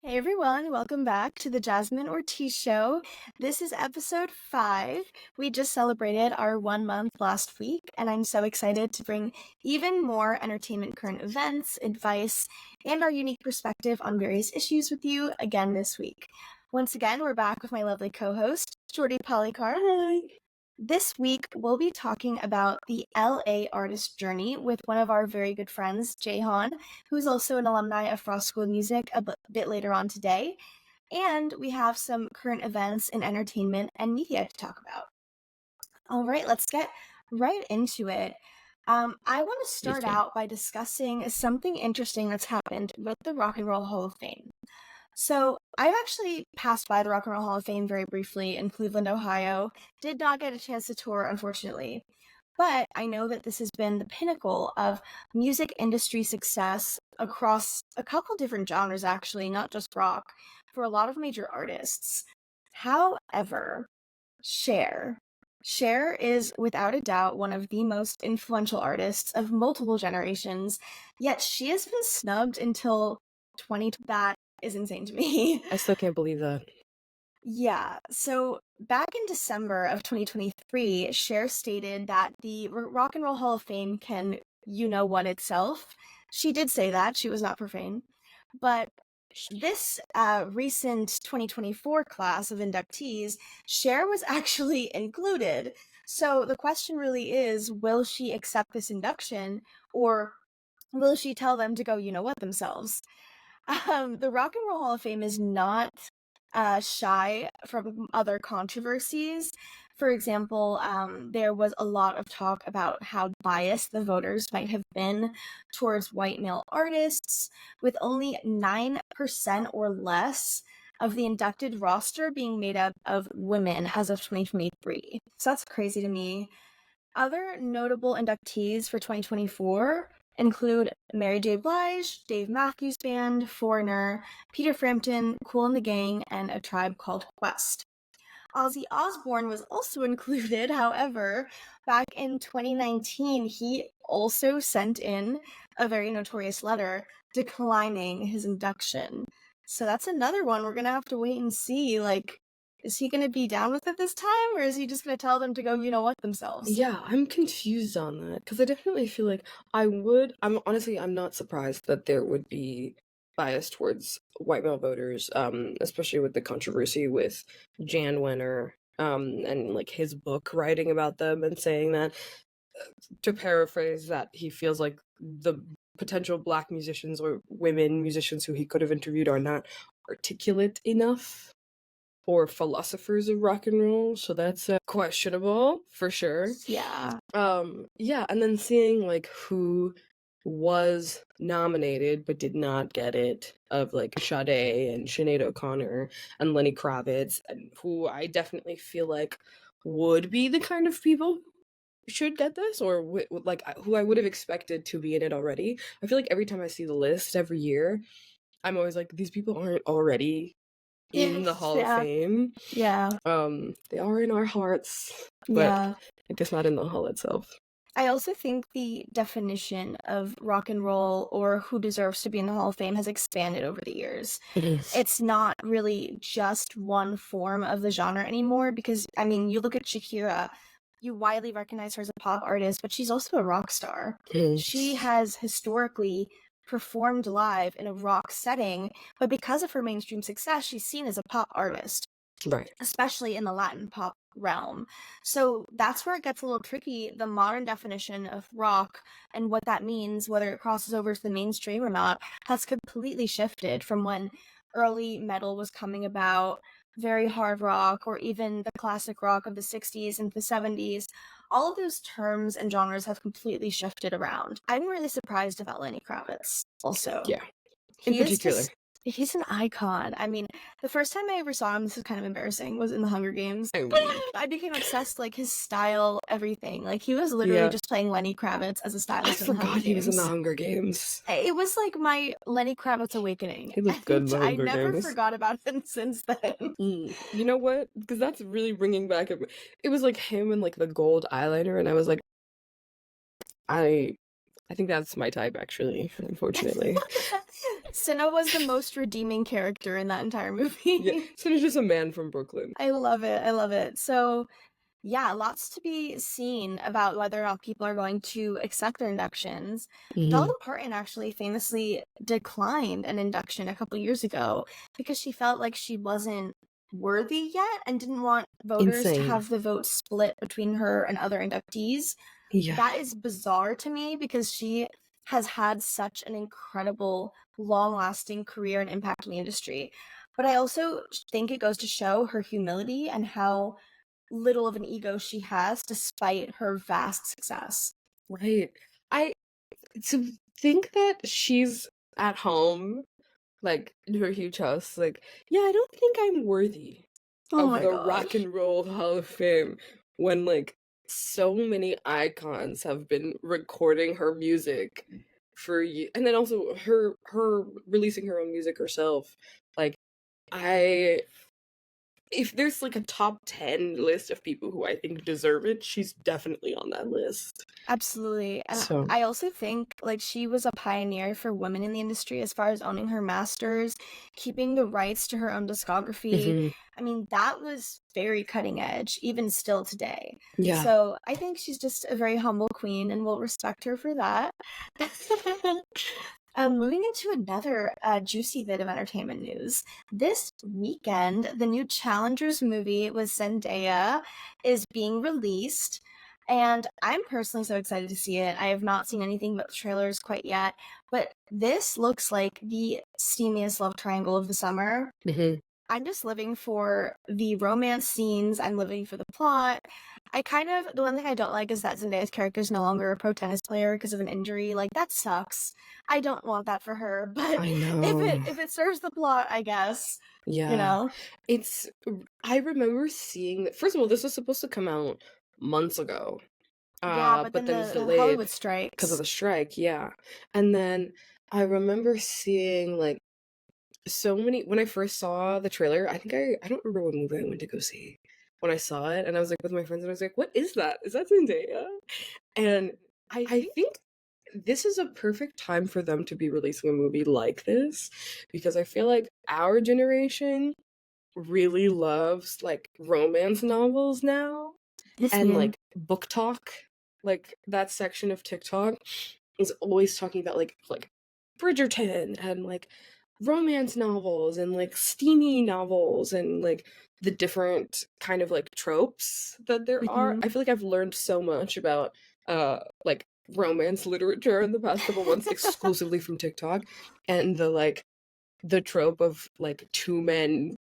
Hey everyone, welcome back to the Jasmine and Ortiz show. This is episode 5. We just celebrated our 1 month last week, and I'm so excited to bring even more entertainment current events, advice, and our unique perspective on various issues with you again this week. Once again, we're back with my lovely co-host, Jordi Polycar. Hi. This week, we'll be talking about the LA artist journey with one of our very good friends, Jeyhan, who's also an alumni of Frost School of Music a bit later on today. And we have some current events in entertainment and media to talk about. All right, let's get right into it. I want to start out by discussing something interesting that's happened with the Rock and Roll Hall of Fame. So I've actually passed by the Rock and Roll Hall of Fame very briefly in Cleveland, Ohio. Did not get a chance to tour, unfortunately. But I know that this has been the pinnacle of music industry success across a couple different genres, actually, not just rock, for a lot of major artists. However, Cher. Cher is without a doubt one of the most influential artists of multiple generations, yet she has been snubbed until 20. That is insane to me. I still can't believe that. Yeah, so back in December of 2023, Cher stated that the Rock and Roll Hall of Fame can, what itself. She did say that, she was not profane. But this recent 2024 class of inductees, Cher was actually included. So the question really is, will she accept this induction, or will she tell them to go, themselves? The Rock and Roll Hall of Fame is not shy from other controversies. For example, there was a lot of talk about how biased the voters might have been towards white male artists, with only 9% or less of the inducted roster being made up of women as of 2023. So that's crazy to me. Other notable inductees for 2024 include Mary J. Blige, Dave Matthews Band, Foreigner, Peter Frampton, Kool and the Gang, and A Tribe Called Quest. Ozzy Osbourne was also included, however, back in 2019, he also sent in a very notorious letter declining his induction. So that's another one we're gonna have to wait and see, is he going to be down with it this time, or is he just going to tell them to go, themselves? Yeah, I'm confused on that because I definitely feel like I'm not surprised that there would be bias towards white male voters, especially with the controversy with Jan Wenner, and like his book writing about them and saying that, to paraphrase, that he feels like the potential Black musicians or women musicians who he could have interviewed are not articulate enough or philosophers of rock and roll, so that's questionable for sure. Yeah. Yeah, and then seeing like who was nominated but did not get it, of like Sade and Sinead O'Connor and Lenny Kravitz, and who I definitely feel like would be the kind of people should get this, or like who I would have expected to be in it already. I feel like every time I see the list every year, I'm always like, these people aren't already in the Hall of Fame. Yeah. They are in our hearts, but yeah. I guess not in the hall itself. I also think the definition of rock and roll, or who deserves to be in the Hall of Fame, has expanded over the years. It is. It's not really just one form of the genre anymore, because, I mean, you look at Shakira, you widely recognize her as a pop artist, but she's also a rock star. She has historically performed live in a rock setting, but because of her mainstream success, she's seen as a pop artist. Right. Especially in the Latin pop realm. So that's where it gets a little tricky. The modern definition of rock and what that means, whether it crosses over to the mainstream or not, has completely shifted from when early metal was coming about, very hard rock, or even the classic rock of the 60s and the 70s. All of those terms and genres have completely shifted around. I'm really surprised about Lenny Kravitz also. Yeah. In particular. He's an icon. I mean, the first time I ever saw him, this is kind of embarrassing, was in the Hunger Games. I became obsessed, like, his style, everything. Like, he was literally just playing Lenny Kravitz as a stylist. I forgot he was in the Hunger Games. It was like my Lenny Kravitz awakening. He looked good in the Hunger Games. I never forgot about him since then. You know what? Because that's really bringing back it was like him and like the gold eyeliner, and I was like, I think that's my type, actually, unfortunately. Cinna was the most redeeming character in that entire Yeah, movie. Cinna's just a man from Brooklyn. I love it. I love it. So, yeah, lots to be seen about whether or not people are going to accept their inductions. Hmm. Dolly Parton actually famously declined an induction a couple years ago because she felt like she wasn't worthy yet and didn't want voters to Insane. have the vote split between her and other inductees. Yeah. That is bizarre to me because she has had such an incredible, long lasting career and impact in the industry. But I also think it goes to show her humility and how little of an ego she has despite her vast success. Right. I to think that she's at home, like in her huge house, like, yeah, I don't think I'm worthy Oh of my the Rock gosh. and Roll Hall of Fame when like so many icons have been recording her music for you, and then also her releasing her own music herself. Like, I if there's like a top 10 list of people who I think deserve it, she's definitely on that list. Absolutely. And So, I also think like she was a pioneer for women in the industry as far as owning her masters, keeping the rights to her own discography. mhm. I mean, that was very cutting edge, even still today. Yeah. So I think she's just a very humble queen and we'll respect her for that. Moving into another juicy bit of entertainment news. This weekend, the new Challengers movie with Zendaya is being released. And I'm personally so excited to see it. I have not seen anything but the trailers quite yet, but this looks like the steamiest love triangle of the summer. Mhm. I'm just living for the romance scenes. I'm living for the plot. The one thing I don't like is that Zendaya's character is no longer a pro tennis player because of an injury. Like, that sucks. I don't want that for her, but I if know. it serves the plot, I guess, you Yeah. know? It's I remember seeing first of all, this was supposed to come out months ago. Yeah, but But then then it's the delayed Hollywood because of strikes. the strike, yeah. And then I remember seeing like so many when I first saw the trailer, I don't remember what movie I went to go see when I saw it, and I was like with my friends and I was like, "What is that? Is that Zendaya?" And I think this is a perfect time for them to be releasing a movie like this because I feel like our generation really loves like romance novels now and Listen. like book talk. Like that section of TikTok is always talking about like Bridgerton and like romance novels and like steamy novels and like the different kind of like tropes that there are. Mhm. I feel like I've learned so much about like romance literature in the past couple months exclusively from TikTok and the trope of like two men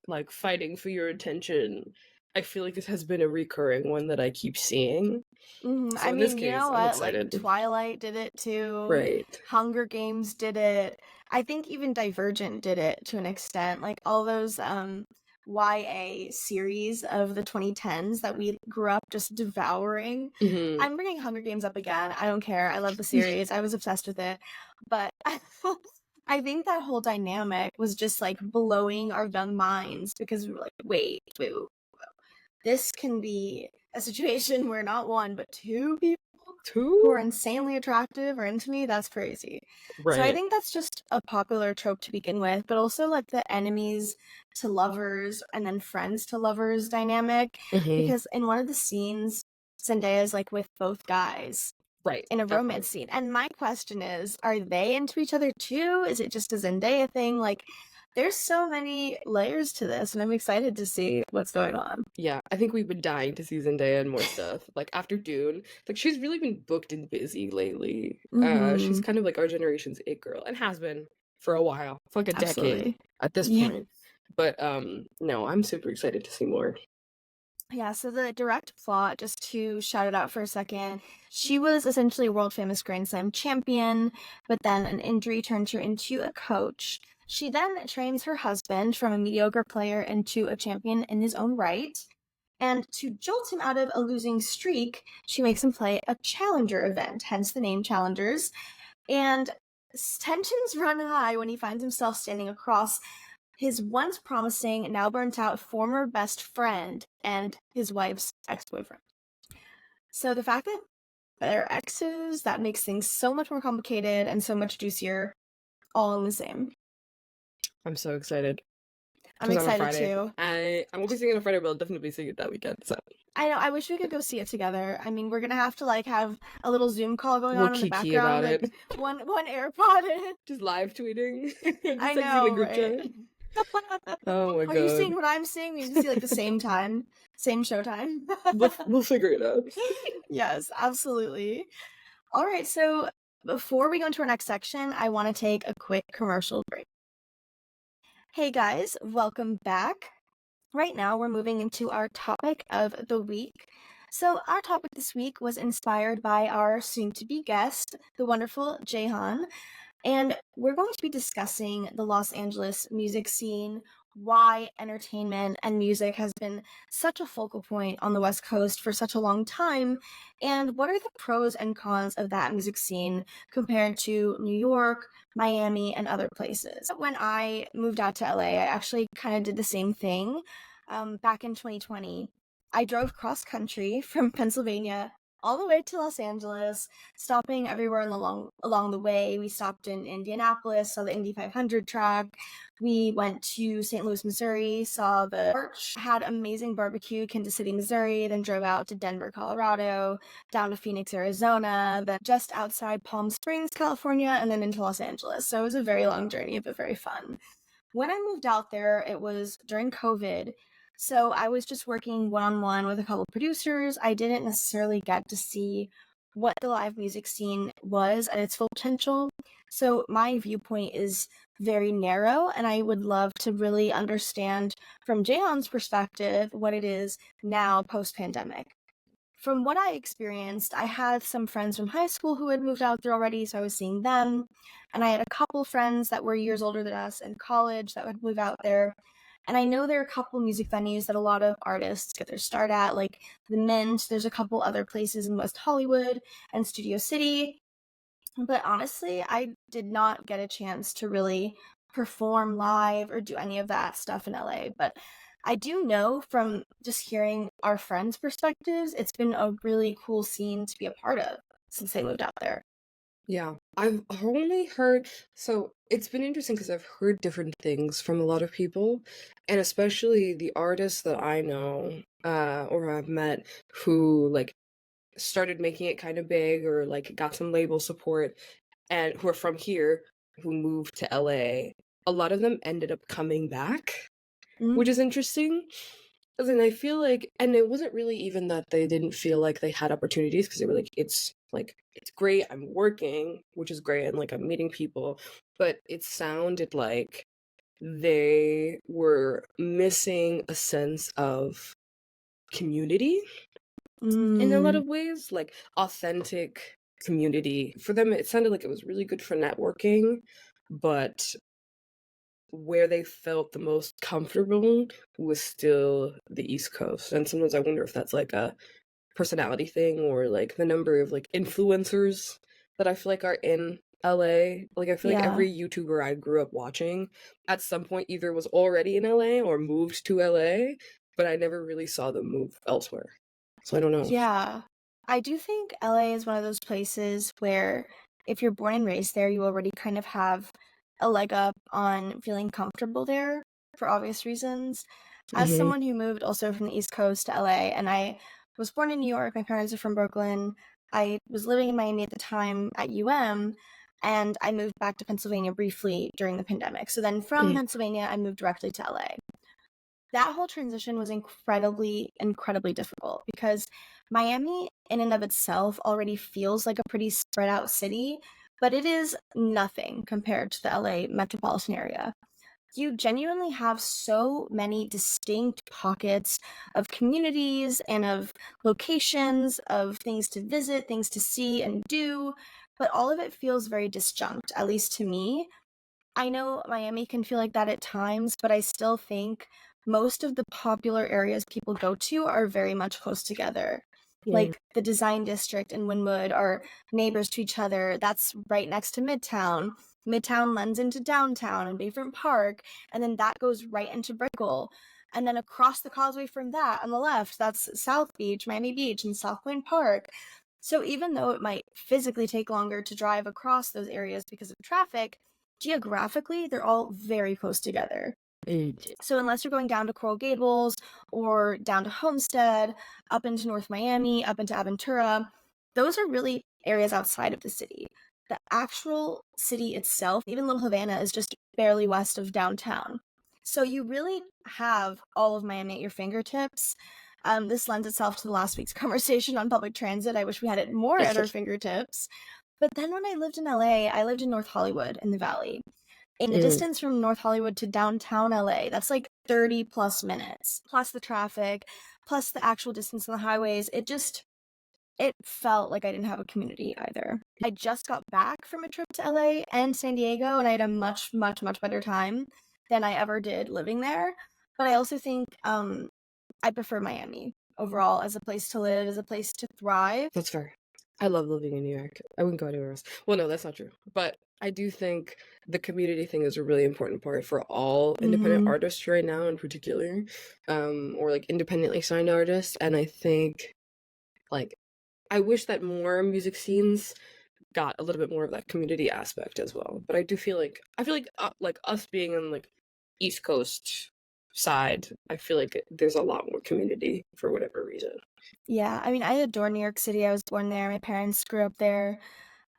like fighting for your attention. I feel like this has been a recurring one that I keep seeing. So I in this mean, you case, know I'm what? Like excited. Twilight did it too. Right. Hunger Games did it. I think even Divergent did it to an extent. Like all those YA series of the 2010s that we grew up just devouring. Hmm. I'm bringing Hunger Games up again. I don't care. I love the series. I was obsessed with it. But I think that whole dynamic was just like blowing our young minds because we were like, wait, this can be a situation where not one but two people who are Two? insanely attractive or into me. That's crazy. So I Right. think that's just a popular trope to begin with, but also like the enemies to lovers and then friends to lovers dynamic, Hmm. because in one of the scenes Zendaya is like with both guys Right. in a Definitely. romance scene. And my question is, are they into each other too? Is it just a Zendaya thing? Like, there's so many layers to this, and I'm excited to see what's going on. Yeah, I think we've been dying to see Zendaya and more stuff. Like after Dune, like she's really been booked and busy lately. She's Mm-hmm. kind of like our generation's it girl and has been for a while, for like a decade Absolutely. at this Yeah. point. But no, I'm super excited to see more. Yeah, so the direct plot, just to shout it out for a second, she was essentially a world famous Grand Slam champion, but then an injury turned her into a coach. She then trains her husband from a mediocre player into a champion in his own right. And to jolt him out of a losing streak, she makes him play a challenger event, hence the name Challengers. And tensions run high when he finds himself standing across his once promising, now burnt out former best friend and his wife's ex boyfriend. So the fact that they're exes, that makes things so much more complicated and so much juicier. all in the same. I'm so excited. I'm Comes out on excited Friday. too. I won't be seeing it on Friday, but I'll definitely be seeing it that weekend. So I know, I wish we could go see it together. I mean, we're gonna have to like have a little Zoom call going we'll on in the kiki background, about like it. one AirPod in. Just live tweeting. Just I texting the know, group right? chat. Oh my Are you god. seeing what I'm seeing? We need to see like the same time, same showtime. We'll figure it out. Yes, absolutely. All right, so before we go into our next section, I want to take a quick commercial break. Hey guys, welcome back. Right now, we're moving into our topic of the week. So, our topic this week was inspired by our soon to be guest, the wonderful Jeyhan. And we're going to be discussing the Los Angeles music scene, why entertainment and music has been such a focal point on the West Coast for such a long time, and what are the pros and cons of that music scene compared to New York, Miami, and other places. When I moved out to LA, I actually kind of did the same thing. Back in 2020, I drove cross country from Pennsylvania all the way to Los Angeles, stopping everywhere along the way. We stopped in Indianapolis, saw the Indy 500 track. We went to St. Louis, Missouri, saw the Arch, had amazing barbecue, Kansas City, Missouri, then drove out to Denver, Colorado, down to Phoenix, Arizona, then just outside Palm Springs, California, and then into Los Angeles. So it was a very long journey, but very fun. When I moved out there, it was during COVID. So I was just working one-on-one with a couple producers. I didn't necessarily get to see what the live music scene was at its full potential. So my viewpoint is very narrow, and I would love to really understand from Jeyhan's perspective what it is now post-pandemic. From what I experienced, I had some friends from high school who had moved out there already, so I was seeing them. And I had a couple friends that were years older than us in college that would move out there. And I know there are a couple music venues that a lot of artists get their start at, like the Mint. There's a couple other places in West Hollywood and Studio City. But honestly, I did not get a chance to really perform live or do any of that stuff in LA. But I do know from just hearing our friends' perspectives, it's been a really cool scene to be a part of since they moved out there. Yeah, I've only heard, so it's been interesting because I've heard different things from a lot of people, and especially the artists that I know, or I've met who like started making it kind of big or like got some label support and who are from here who moved to LA. A lot of them ended up coming back, which is interesting. As in, I feel and it wasn't really even that they didn't feel like they had opportunities because they were it's great. I'm working, which is great, and like I'm meeting people, but it sounded like they were missing a sense of community in a lot Mm. of ways, like authentic community. For them, it sounded like it was really good for networking, but where they felt the most comfortable was still the East Coast. And sometimes I wonder if that's like a personality thing or like the number of like influencers that I feel like are in LA. Like I feel like Yeah. every YouTuber I grew up watching at some point either was already in LA or moved to LA, but I never really saw them move elsewhere. So I don't know. Yeah. I do think LA is one of those places where if you're born and raised there, you already kind of have a leg up on feeling comfortable there for obvious reasons. As Hmm. someone who moved also from the East Coast to LA, and I was born in New York, my parents are from Brooklyn. I was living in Miami at the time at UM, and I moved back to Pennsylvania briefly during the pandemic. So then from Pennsylvania, I moved directly to LA. That whole transition was incredibly difficult because Miami in and of itself already feels like a pretty spread out city, but it is nothing compared to the LA metropolitan area. You genuinely have so many distinct pockets of communities and of locations, of things to visit, things to see and do, but all of it feels very disjunct, at least to me. I know Miami can feel like that at times, but I still think most of the popular areas people go to are very much close together. Yeah. Like the Design District and Wynwood are neighbors to each other. That's right next to Midtown. Midtown lends into downtown and Bayfront Park, and then that goes right into Brickell. And then across the causeway from that, on the left, that's South Beach, Miami Beach, and South Point Park. So even though it might physically take longer to drive across those areas because of traffic, geographically, they're all very close together. Mm. So unless you're going down to Coral Gables or down to Homestead, up into North Miami, up into Aventura, those are really areas outside of the city. The actual city itself, even Little Havana, is just barely west of downtown. So you really have all of Miami at your fingertips. This lends itself to the last week's conversation on public transit. I wish we had it more at our fingertips. But then when I lived in LA, I lived in North Hollywood in the Valley. In the Mm. distance from North Hollywood to downtown LA, that's like 30 plus minutes, plus the traffic, plus the actual distance on the highways. It felt like I didn't have a community either. I just got back from a trip to LA and San Diego, and I had a much, much, much better time than I ever did living there. But I also think I prefer Miami overall as a place to live, as a place to thrive. That's fair. I love living in New York. I wouldn't go anywhere else. Well, no, that's not true. But I do think the community thing is a really important part for all independent Mm-hmm. artists right now, in particular, or like independently signed artists. And I think, like, I wish that more music scenes got a little bit more of that community aspect as well. But I feel like us being in like East Coast side, I feel like there's a lot more community for whatever reason. Yeah, I mean, I adore New York City. I was born there. My parents grew up there.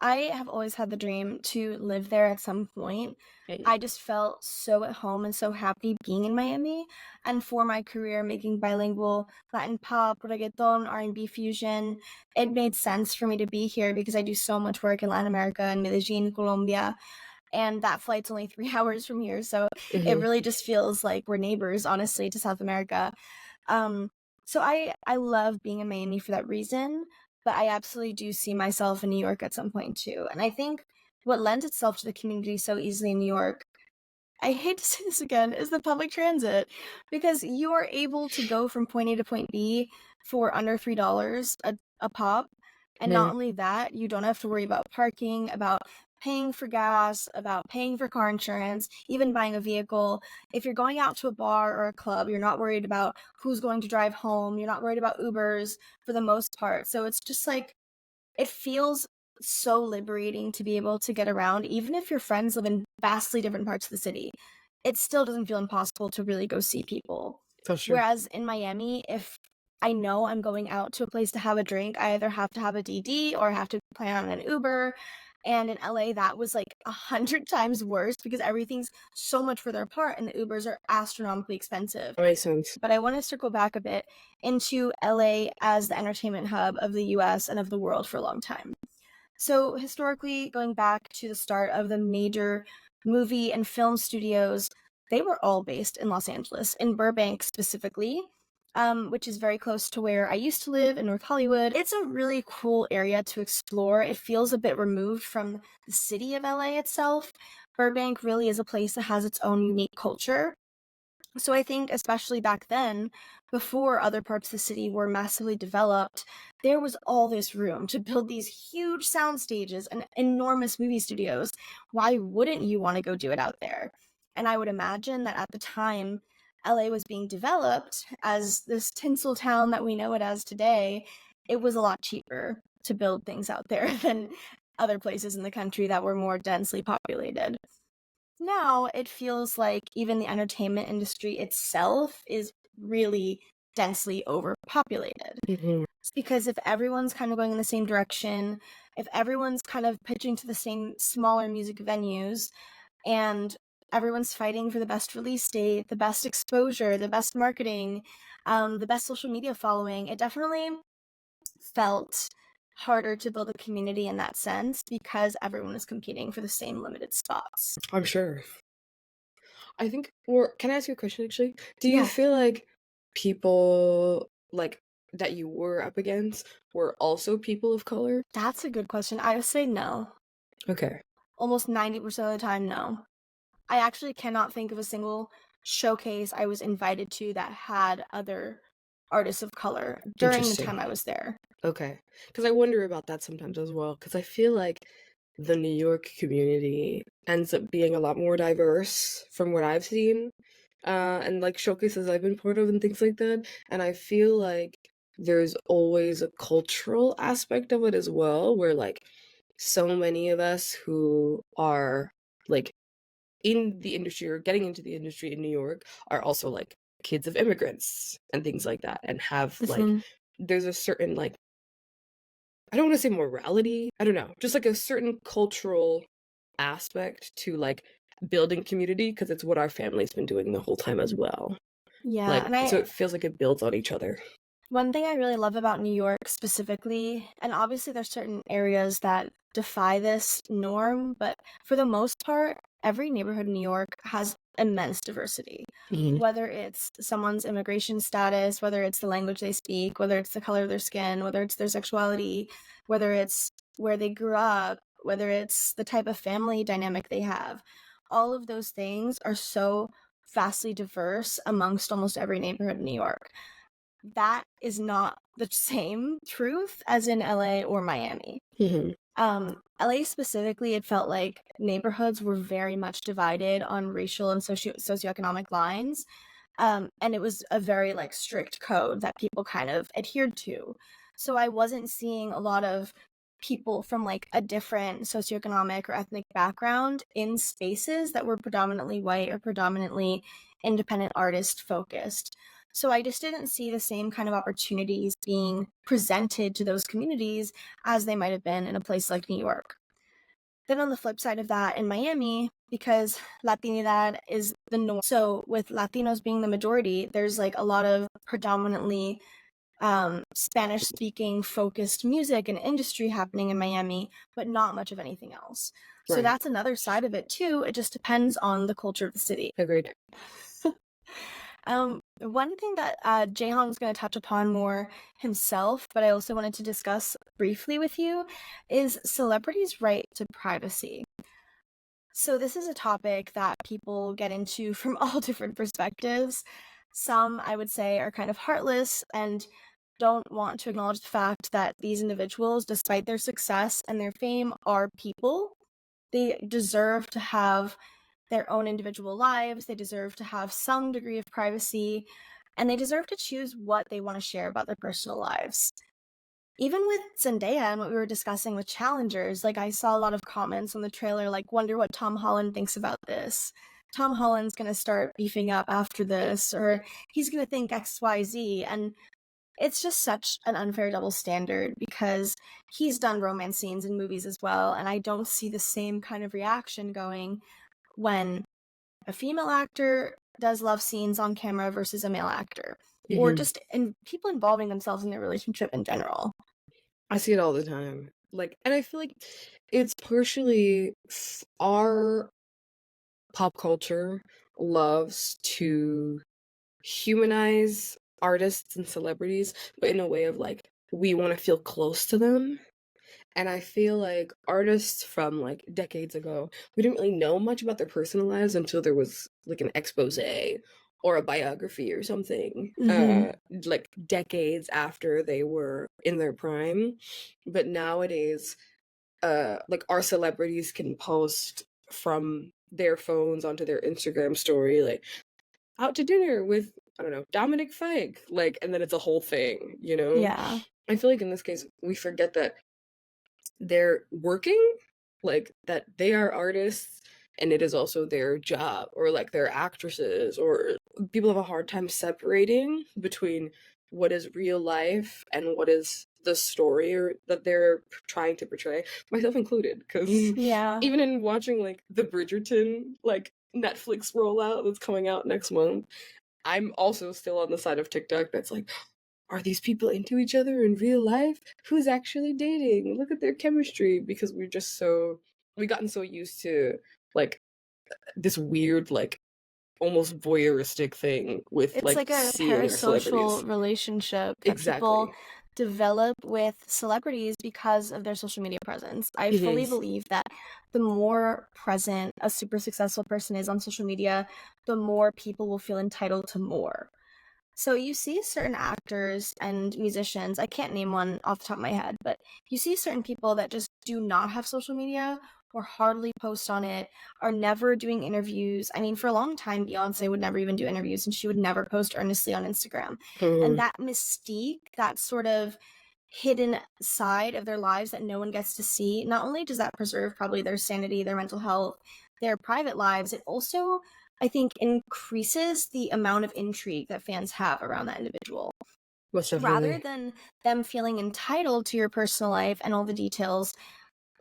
I have always had the dream to live there at some point. Hey. I just felt so at home and so happy being in Miami. And for my career making bilingual Latin pop, reggaeton, R&B fusion, it made sense for me to be here because I do so much work in Latin America and Medellin, Colombia. And that flight's only 3 hours from here. So it Hmm. really just feels like we're neighbors, honestly, to South America. Um, so I love being in Miami for that reason, but I absolutely do see myself in New York at some point too. And I think what lends itself to the community so easily in New York, I hate to say this again, is the public transit because you are able to go from point A to point B for under $3 a pop. And not Yeah. only that, you don't have to worry about parking, about paying for gas, about paying for car insurance, even buying a vehicle. If you're going out to a bar or a club, you're not worried about who's going to drive home. You're not worried about Ubers for the most part. So it's just like, it feels so liberating to be able to get around, even if your friends live in vastly different parts of the city. It still doesn't feel impossible to really go see people. For sure. Whereas in Miami, if I know I'm going out to a place to have a drink, I either have to have a DD or I have to plan on an Uber. And in LA, that was like 100 times worse because everything's so much further apart and the Ubers are astronomically expensive. That makes sense. But I want to circle back a bit into LA as the entertainment hub of the US and of the world for a long time. So, historically, going back to the start of the major movie and film studios, they were all based in Los Angeles, in Burbank specifically, which is very close to where I used to live in North Hollywood. It's a really cool area to explore. It feels a bit removed from the city of LA itself. Burbank really is a place that has its own unique culture. So I think, especially back then, before other parts of the city were massively developed, there was all this room to build these huge sound stages and enormous movie studios. Why wouldn't you want to go do it out there? And I would imagine that at the time, LA was being developed as this tinsel town that we know it as today. It was a lot cheaper to build things out there than other places in the country that were more densely populated. Now it feels like even the entertainment industry itself is really densely overpopulated. Hmm. It's because if everyone's kind of going in the same direction, if everyone's kind of pitching to the same smaller music venues, and everyone's fighting for the best release date, the best exposure, the best marketing, the best social media following, it definitely felt harder to build a community in that sense because everyone is competing for the same limited spots. I'm sure. I think, or can I ask you a question actually? Do you Yeah. feel like people like that you were up against were also people of color? That's a good question. I would say no. Okay. Almost 90% of the time, no. I actually cannot think of a single showcase I was invited to that had other artists of color during the Interesting. time I was there. Okay. Because I wonder about that sometimes as well. Because I feel like the New York community ends up being a lot more diverse from what I've seen, and like showcases I've been part of and things like that. And I feel like there's always a cultural aspect of it as well, where like so many of us who are like in the industry or getting into the industry in New York are also like kids of immigrants and things like that, and have like Mhm. there's a certain like, I don't want to say morality, I don't know, just like a certain cultural aspect to like building community, because it's what our family's been doing the whole time as well. Yeah, Like, and so I it feels like it builds on each other. one thing I really love about New York specifically, and obviously there's certain areas that defy this norm, but for the most part, every neighborhood in New York has immense diversity. Mhm. Whether it's someone's immigration status, whether it's the language they speak, whether it's the color of their skin, whether it's their sexuality, whether it's where they grew up, whether it's the type of family dynamic they have. All of those things are so vastly diverse amongst almost every neighborhood in New York. That is not the same truth as in LA or Miami. Mhm. LA specifically, it felt like neighborhoods were very much divided on racial and socioeconomic lines. And it was a very like strict code that people kind of adhered to. So I wasn't seeing a lot of people from like a different socioeconomic or ethnic background in spaces that were predominantly white or predominantly independent artist focused. So I just didn't see the same kind of opportunities being presented to those communities as they might have been in a place like New York. Then on the flip side of that, in Miami, because Latinidad is the norm, so with Latinos being the majority, there's like a lot of predominantly Spanish speaking focused music and industry happening in Miami, but not much of anything else. So Right. that's another side of it too. It just depends on the culture of the city. Agreed. One thing that Jeyhan was going to touch upon more himself, but I also wanted to discuss briefly with you, is celebrities' right to privacy. So this is a topic that people get into from all different perspectives. Some, I would say, are kind of heartless and don't want to acknowledge the fact that these individuals, despite their success and their fame, are people. They deserve to have their own individual lives, they deserve to have some degree of privacy, and they deserve to choose what they want to share about their personal lives. Even with Zendaya and what we were discussing with challengers, like I saw a lot of comments on the trailer, like, wonder what Tom Holland thinks about this. Tom Holland's gonna start beefing up after this, or he's gonna think XYZ. And it's just such an unfair double standard because he's done romance scenes in movies as well, and I don't see the same kind of reaction going when a female actor does love scenes on camera versus a male actor, or Mhm. just people involving themselves in their relationship in general. I see it all the time. Like, and I feel like it's partially our pop culture loves to humanize artists and celebrities, but in a way of like, we want to feel close to them. And I feel like artists from like decades ago, we didn't really know much about their personal lives until there was like an expose or a biography or something, Mhm. like decades after they were in their prime. But nowadays, like our celebrities can post from their phones onto their Instagram story, like out to dinner with, I don't know, Dominic Fike, like, and then it's a whole thing, you know? Yeah. I feel like in this case, we forget that they're working, like that they are artists and it is also their job, or like they're actresses, or people have a hard time separating between what is real life and what is the story or that they're trying to portray, myself included, because Yeah. even in watching like the Bridgerton like Netflix rollout that's coming out next month, I'm also still on the side of TikTok that's like, are these people into each other in real life? Who's actually dating? Look at their chemistry, because we gotten so used to like this weird like almost voyeuristic thing with It's like like a seeing our celebrities. parasocial relationship that people Exactly. develop with celebrities because of their social media presence. I fully Hmm. believe that the more present a super successful person is on social media, the more people will feel entitled to more. So you see certain actors and musicians, I can't name one off the top of my head, but you see certain people that just do not have social media or hardly post on it, are never doing interviews. I mean, for a long time, Beyonce would never even do interviews and she would never post earnestly on Instagram. And Hmm. that mystique, that sort of hidden side of their lives that no one gets to see, not only does that preserve probably their sanity, their mental health, their private lives, it also, I think, increases the amount of intrigue that fans have around that individual. Most Rather definitely. than them feeling entitled to your personal life and all the details,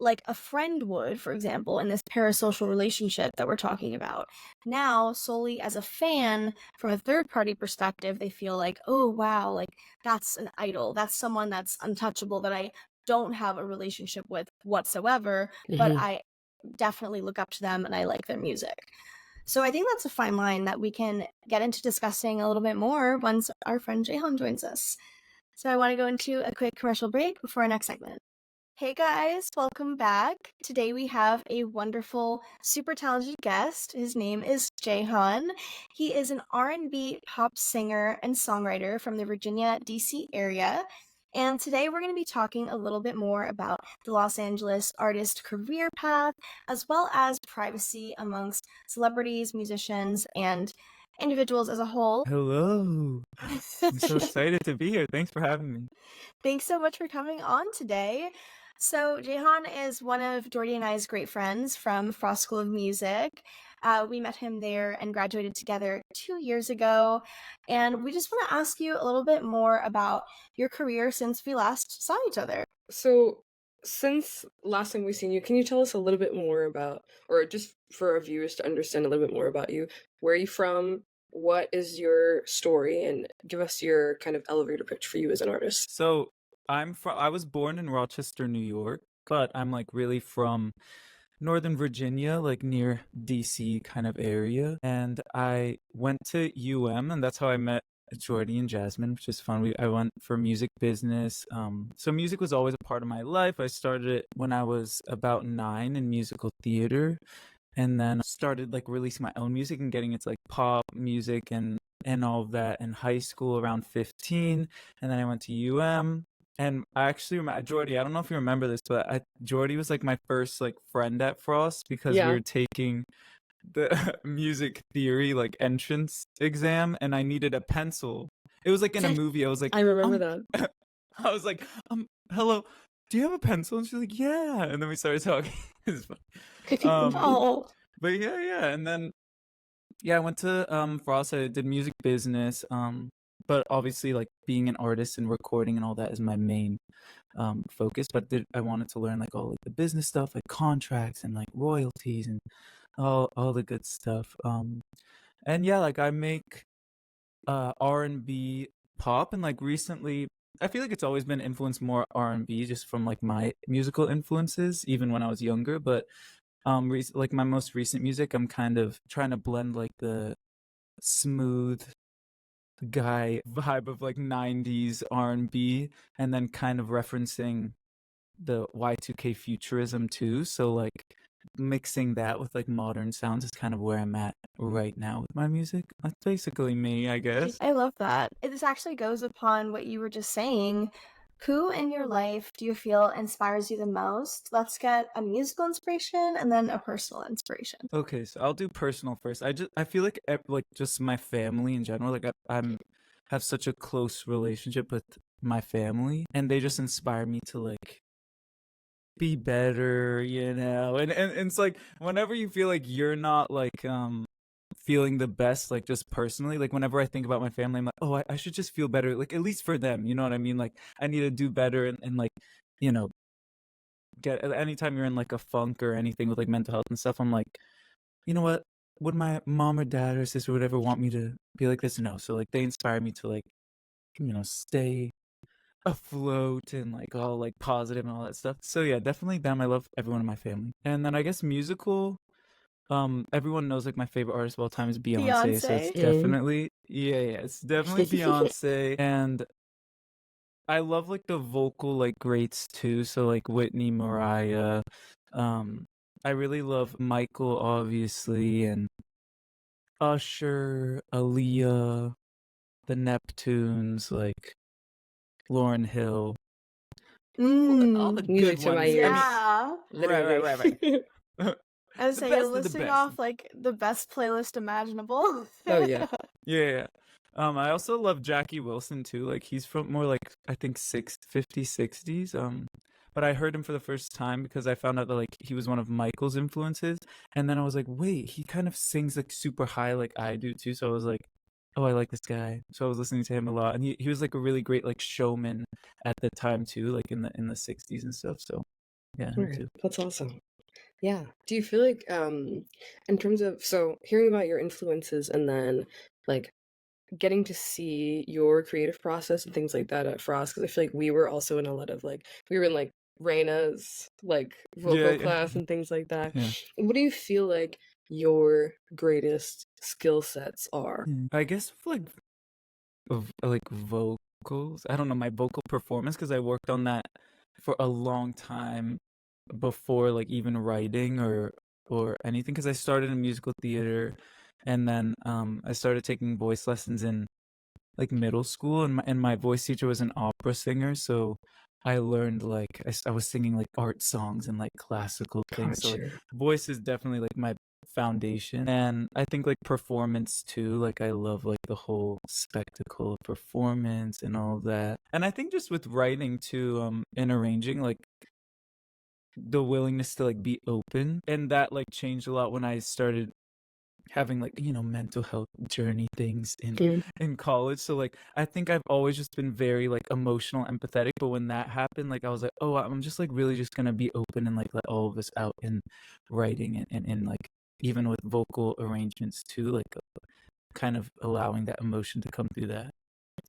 like a friend would, for example, in this parasocial relationship that we're talking about. Now, solely as a fan, from a third party perspective, they feel like, oh, wow, like that's an idol. That's someone that's untouchable that I don't have a relationship with whatsoever, but Hmm. I definitely look up to them and I like their music. So I think that's a fine line that we can get into discussing a little bit more once our friend Jeyhan joins us. So I want to go into a quick commercial break before our next segment. Hey guys, welcome back. Today we have a wonderful, super talented guest. His name is Jeyhan. He is an R&B pop singer and songwriter from the Virginia, DC area. And today we're going to be talking a little bit more about the Los Angeles artist career path, as well as privacy amongst celebrities, musicians, and individuals as a whole. Hello. I'm so excited to be here. Thanks for having me. Thanks so much for coming on today. So, Jeyhan is one of Jordi and I's great friends from Frost School of Music. We met him there and graduated together 2 years ago. And we just want to ask you a little bit more about your career since we last saw each other. So, since last time we've seen you, can you tell us a little bit more about, or just for our viewers to understand a little bit more about you? Where are you from? What is your story? And give us your kind of elevator pitch for you as an artist. So, I was born in Rochester, New York, but I'm like really from Northern Virginia, like near DC kind of area. And I went to UM, and that's how I met Jordi and Jasmine, which is fun. I went for music business. So music was always a part of my life. I started it when I was about 9 in musical theater, and then started like releasing my own music and getting into like pop music and all of that in high school around 15. And then I went to UM. And I actually remember Jordi. I don't know if you remember this, but Jordi was like my first like friend at Frost because we Yeah. were taking the music theory like entrance exam, and I needed a pencil. It was like in a movie. I was like, I remember that. I was like, hello, do you have a pencil? And she's like, yeah. And then we started talking. It's funny. Oh, But yeah. And then I went to Frost. I did music business. But obviously like being an artist and recording and all that is my main focus. But I wanted to learn like all like the business stuff, like contracts and like royalties and all the good stuff. And yeah, like I make R&B pop, and like recently I feel like it's always been influenced more R&B just from like my musical influences even when I was younger. But like my most recent music, I'm kind of trying to blend like the smooth guy vibe of like 90s R&B, and then kind of referencing the Y2K futurism too. So like mixing that with like modern sounds is kind of where I'm at right now with my music. That's basically me, I guess. I love that. This actually goes upon what you were just saying. Who in your life do you feel inspires you the most? Let's get a musical inspiration and then a personal inspiration. Okay, so I'll do personal first. I feel like like just my family in general. Like I'm have such a close relationship with my family, and they just inspire me to like be better, and it's like whenever you feel like you're not like feeling the best, like just personally, like whenever I think about my family, I'm like, oh, I should just feel better, like at least for them, you know what I mean? Like I need to do better, and like, you know, get anytime you're in like a funk or anything with like mental health and stuff, I'm like, you know what, would my mom or dad or sister or whatever want me to be like this? No. So like they inspire me to like, stay afloat and like all like positive and all that stuff. So yeah, definitely them. I love everyone in my family. And then I guess musical, everyone knows like my favorite artist of all time is Beyonce. So it's Beyonce. definitely it's definitely Beyonce. And I love like the vocal like greats too. So like Whitney, Mariah. I really love Michael obviously, and Usher, Aaliyah, the Neptunes, like Lauryn Hill, all the Music good to my ones. ears. Yeah. Literally. Right. I was The saying, best you're of the listing best. off like the best playlist imaginable. Oh, yeah. Yeah. I also love Jackie Wilson too. Like he's from more like I think 50s, 60s. but I heard him for the first time because I found out that like he was one of Michael's influences, and then I was like, wait, he kind of sings like super high like I do too. So I was like, oh, I like this guy. So I was listening to him a lot, and he was like a really great like showman at the time too, like in the 60s and stuff. So yeah, him Okay, too. that's awesome. Yeah. Do you feel like in terms of so hearing about your influences and then like getting to see your creative process and things like that at Frost, because I feel like we were also in a lot of like we were in like Reina's like Yeah, vocal yeah, class and things like that. yeah. What do you feel like your greatest skill sets are? I guess like like vocals. I don't know, my vocal performance, because I worked on that for a long time before like even writing or anything, because I started in musical theater, and then I started taking voice lessons in like middle school, and my voice teacher was an opera singer, so I learned like I was singing like art songs and like classical things. So like Gotcha. voice is definitely like my foundation, and I think like performance too. Like I love like the whole spectacle of performance and all of that. And I think just with writing too, and arranging, like the willingness to like be open, and that like changed a lot when I started having like mental health journey things Mm. in college. So like I think I've always just been very like emotional, empathetic, but when that happened, like I was like, oh, I'm just like really just gonna be open and like let all of this out in writing, and like even with vocal arrangements too, like kind of allowing that emotion to come through that.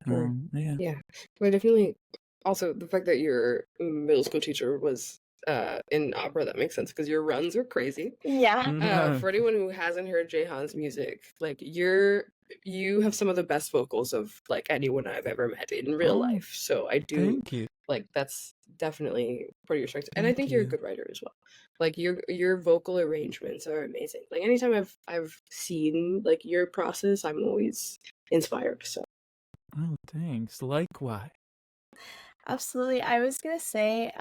Sure. Yeah. Yeah. But I definitely also the fact that your middle school teacher was in opera, that makes sense because your runs are crazy. Yeah. For anyone who hasn't heard Jeyhan's music, like you have some of the best vocals of like anyone I've ever met in real Oh, life. So I do thank you. like that's definitely part of your strength. And I Thank think you're a you. good writer as well. Like your vocal arrangements are amazing. Like anytime I've seen like your process, I'm always inspired. So Oh, thanks. Likewise. Absolutely. I was gonna say,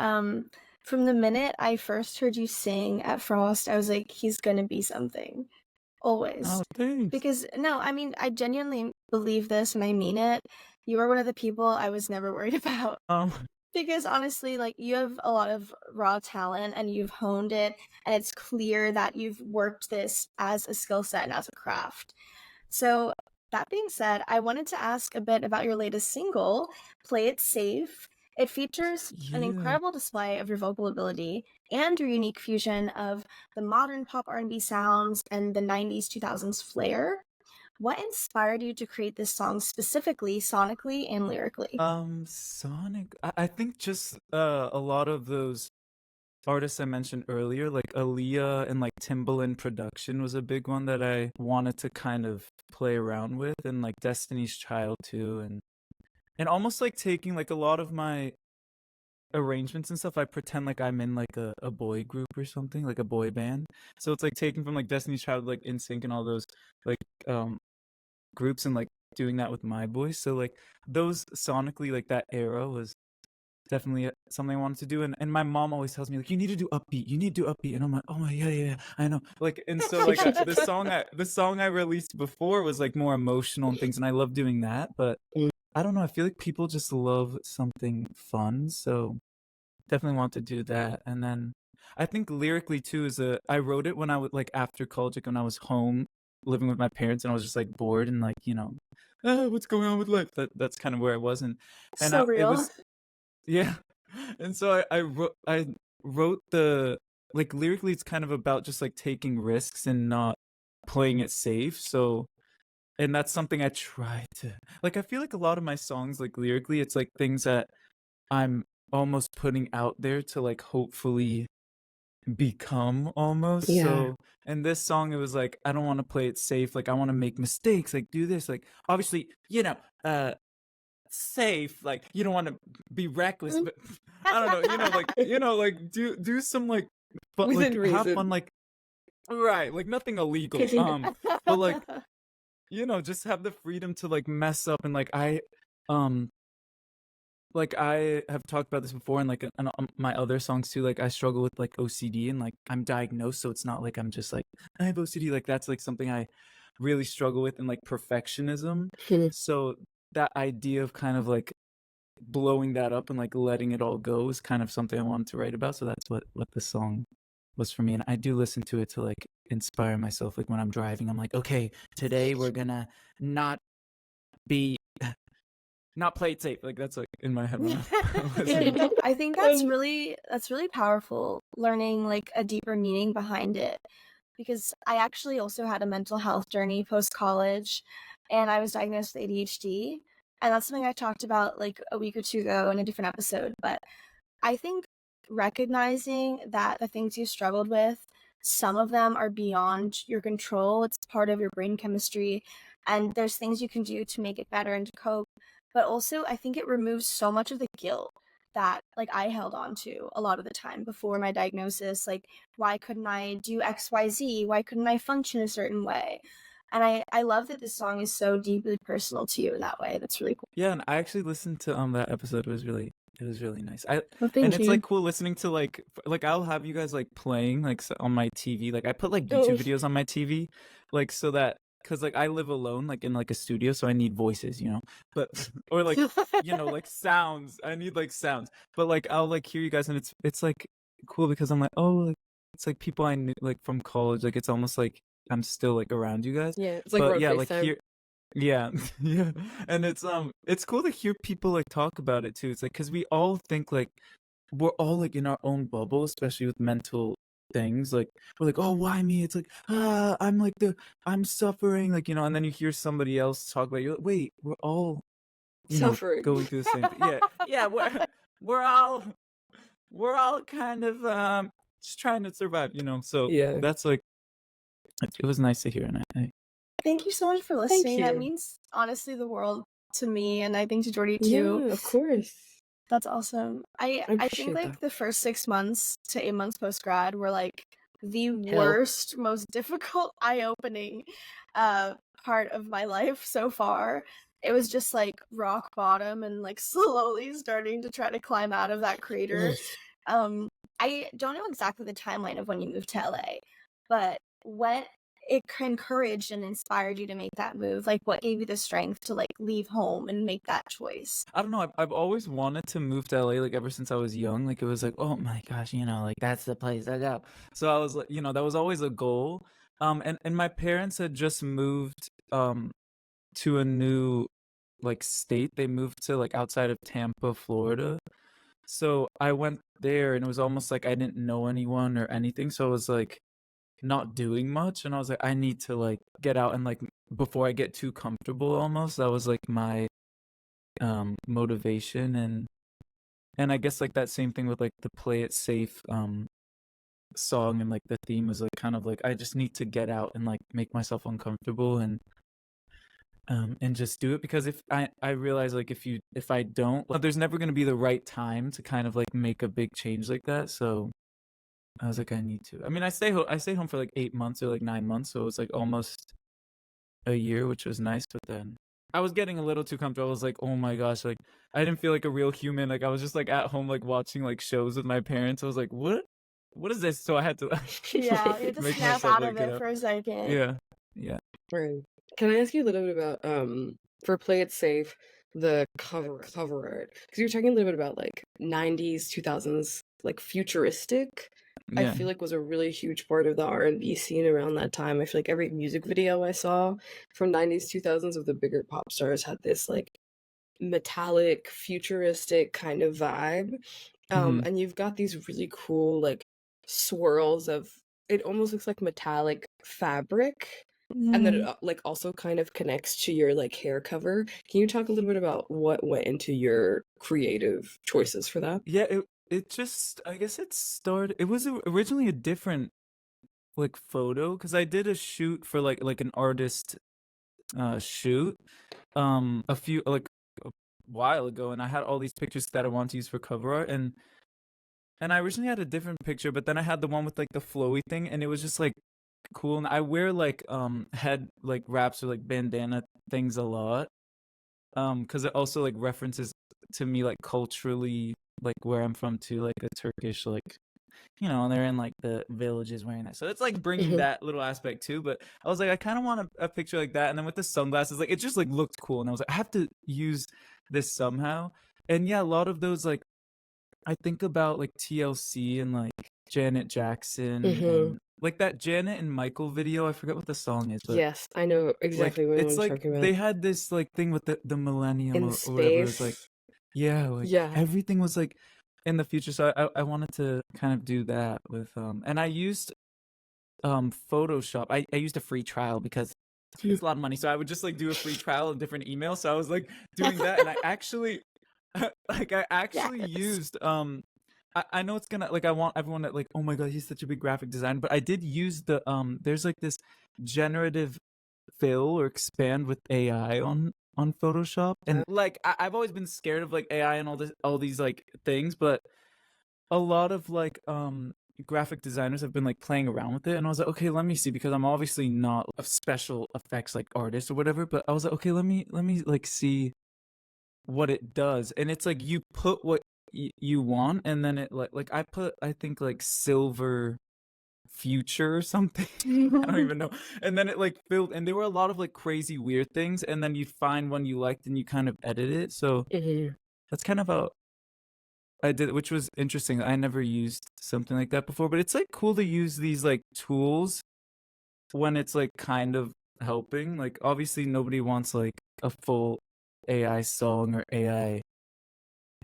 from the minute I first heard you sing at Frost, I was like, he's gonna be something. Always. Oh, thanks. Because, no, I mean, I genuinely believe this and I mean it. You are one of the people I was never worried about. Um, Because honestly, like, you have a lot of raw talent and you've honed it, and it's clear that you've worked this as a skill set and as a craft. So, that being said, I wanted to ask a bit about your latest single, Play It Safe. It features an yeah. incredible display of your vocal ability and your unique fusion of the modern pop R&B sounds and the 90s 2000s flair. What inspired you to create this song specifically, sonically and lyrically? Sonic. I think just a lot of those artists I mentioned earlier, like Aaliyah and like Timbaland production was a big one that I wanted to kind of play around with, and like Destiny's Child too, and almost like taking like a lot of my arrangements and stuff, I pretend like I'm in like a boy group or something, like a boy band. So it's like taking from like Destiny's Child, like NSYNC and all those like groups, and like doing that with my voice. So like those sonically, like that era was definitely something I wanted to do. And my mom always tells me like, you need to do upbeat, and I'm like, oh my, yeah, I know. Like, and so like the song I released before was like more emotional and things, and I love doing that. But I don't know, I feel like people just love something fun, so definitely want to do that. And then I think lyrically too is I wrote it when I was like after college, like when I was home living with my parents, and I was just like bored and like what's going on with life. That's kind of where I was, and So it real. was, yeah. And so I wrote the, like, lyrically it's kind of about just like taking risks and not playing it safe. So, and that's something I try to, like, I feel like a lot of my songs, like lyrically, it's like things that I'm almost putting out there to like hopefully become almost. yeah. So in this song it was like, I don't want to play it safe, like I want to make mistakes, like do this, like obviously safe, like you don't want to be reckless, but I don't know, like do some like Within like have fun, reason. like, right, like nothing illegal, but like just have the freedom to like mess up. And um like I have talked about this before, and like my other songs too, like I struggle with like OCD, and like I'm diagnosed, so it's not like I'm just like I have OCD, like that's like something I really struggle with, and like perfectionism. So that idea of kind of like blowing that up and like letting it all go is kind of something I wanted to write about. So that's what this song was for me. And I do listen to it to like inspire myself. Like when I'm driving, I'm like, okay, today we're gonna not be not play it safe. Like that's like in my head when I'm listening. I think that's really powerful, learning like a deeper meaning behind it, because I actually also had a mental health journey post college, and I was diagnosed with ADHD, and that's something I talked about like a week or two ago in a different episode. But I think recognizing that the things you struggled with, some of them are beyond your control. It's part of your brain chemistry, and there's things you can do to make it better and to cope. But also, I think it removes so much of the guilt that like I held on to a lot of the time before my diagnosis. Like, why couldn't I do XYZ? Why couldn't I function a certain way? And I love that this song is so deeply personal to you in that way. That's really cool. Yeah, and I actually listened to that episode. It was really nice. Well, And thank it's you. like cool listening to like I'll have you guys like playing like on my TV. Like I put like Oh. YouTube videos on my TV, like so that because like I live alone like in like a studio, so I need voices, you know. But or like you know like sounds. I need like sounds. But like I'll like hear you guys, and it's like cool because I'm like, oh, like, it's like people I knew like from college. Like it's almost like I'm still like around you guys. Yeah, it's like But we're on yeah, like FaceTime. here. Yeah, yeah, and it's cool to hear people like talk about it too. It's like because we all think like we're all like in our own bubble, especially with mental things. Like we're like, oh, why me? It's like, I'm suffering, like you know. And then you hear somebody else talk about, you're like, wait, we're all Suffering. going through the same thing. Yeah, yeah, we're all kind of just trying to survive, you know. So Yeah. that's like it was nice to hear, and I Thank you so much for listening. That you. means honestly the world to me, and I think to Jordi too. Yeah, of course. That's awesome. I think appreciate like that. the first 6 months to 8 months post grad were like the Hell. worst, most difficult, eye-opening part of my life so far. It was just like rock bottom and like slowly starting to try to climb out of that crater. I don't know exactly the timeline of when you moved to LA, but what it encouraged and inspired you to make that move? Like, what gave you the strength to like leave home and make that choice? I don't know. I've always wanted to move to LA, like ever since I was young. Like it was like, oh my gosh, you know, like that's the place I go. So I was like, you know, that was always a goal. And my parents had just moved to a new like state. They moved to like outside of Tampa, Florida. So I went there, and it was almost like I didn't know anyone or anything. So I was like not doing much, and I was like, I need to like get out and like before I get too comfortable. Almost that was like my motivation, and I guess like that same thing with like the play it safe song, and like the theme was like kind of like I just need to get out and like make myself uncomfortable and just do it, because if I realize like if I don't, like, there's never going to be the right time to kind of like make a big change like that. So I was like, I need to. I mean, I stayed home for like 8 months or like 9 months, so it was like almost a year, which was nice. But then I was getting a little too comfortable. I was like, oh my gosh, like I didn't feel like a real human. Like I was just like at home, like watching like shows with my parents. I was like, what is this? So I had to Yeah, you had to make snap myself out like of get it up. for a second. Yeah. Right. Can I ask you a little bit about for Play It Safe, the cover art? Because you were talking a little bit about like 90s, 2000s, like futuristic. I Yeah. feel like was a really huge part of the R&B scene around that time. I feel like every music video I saw from 90s, 2000s of the bigger pop stars had this like metallic, futuristic kind of vibe. Mhm. And you've got these really cool like swirls of, it almost looks like metallic fabric. And then it like also kind of connects to your like hair cover. Can you talk a little bit about what went into your creative choices for that? Yeah, it just, I guess it started, it was originally a different like photo, because I did a shoot for like an artist shoot a few like a while ago, and I had all these pictures that I wanted to use for cover art, and I originally had a different picture, but then I had the one with like the flowy thing, and it was just like cool. And I wear like head like wraps or like bandana things a lot, because it also like references to me like culturally, like where I'm from too, like a Turkish, like you know, they're in like the villages wearing that, so it's like bringing that little aspect too. But I was like, I kind of want a picture like that, and then with the sunglasses, like it just like looked cool, and I was like, I have to use this somehow. And yeah, a lot of those, like, I think about like TLC and like Janet Jackson Mm-hmm. and like that Janet and Michael video. I forget what the song is, but Yes, I know like exactly what it's you're like talking about. they had this like thing with the millennium In or whatever. It was like, space. yeah, like Yeah. everything was like in the future. So I wanted to kind of do that with and I used Photoshop. I used a free trial because it's a lot of money. So I would just like do a free trial in different emails. So I was like doing that, and I actually like I actually Yes. used I know it's gonna like I want everyone to like, oh my god, he's such a big graphic designer, but I did use the there's like this generative fill or expand with AI on Photoshop. And like I've always been scared of like AI and all these like things, but a lot of like graphic designers have been like playing around with it, and I was like, okay, let me see, because I'm obviously not a special effects like artist or whatever, but I was like, okay, let me like see what it does. And it's like you put what you want, and then it like I put, I think, like silver future or something. I don't even know. And then it like filled, and there were a lot of like crazy weird things, and then you find one you liked and you kind of edit it. So Mm-hmm. that's kind of how I did it, which was interesting. I never used something like that before, but it's like cool to use these like tools when it's like kind of helping. Like obviously nobody wants like a full AI song or AI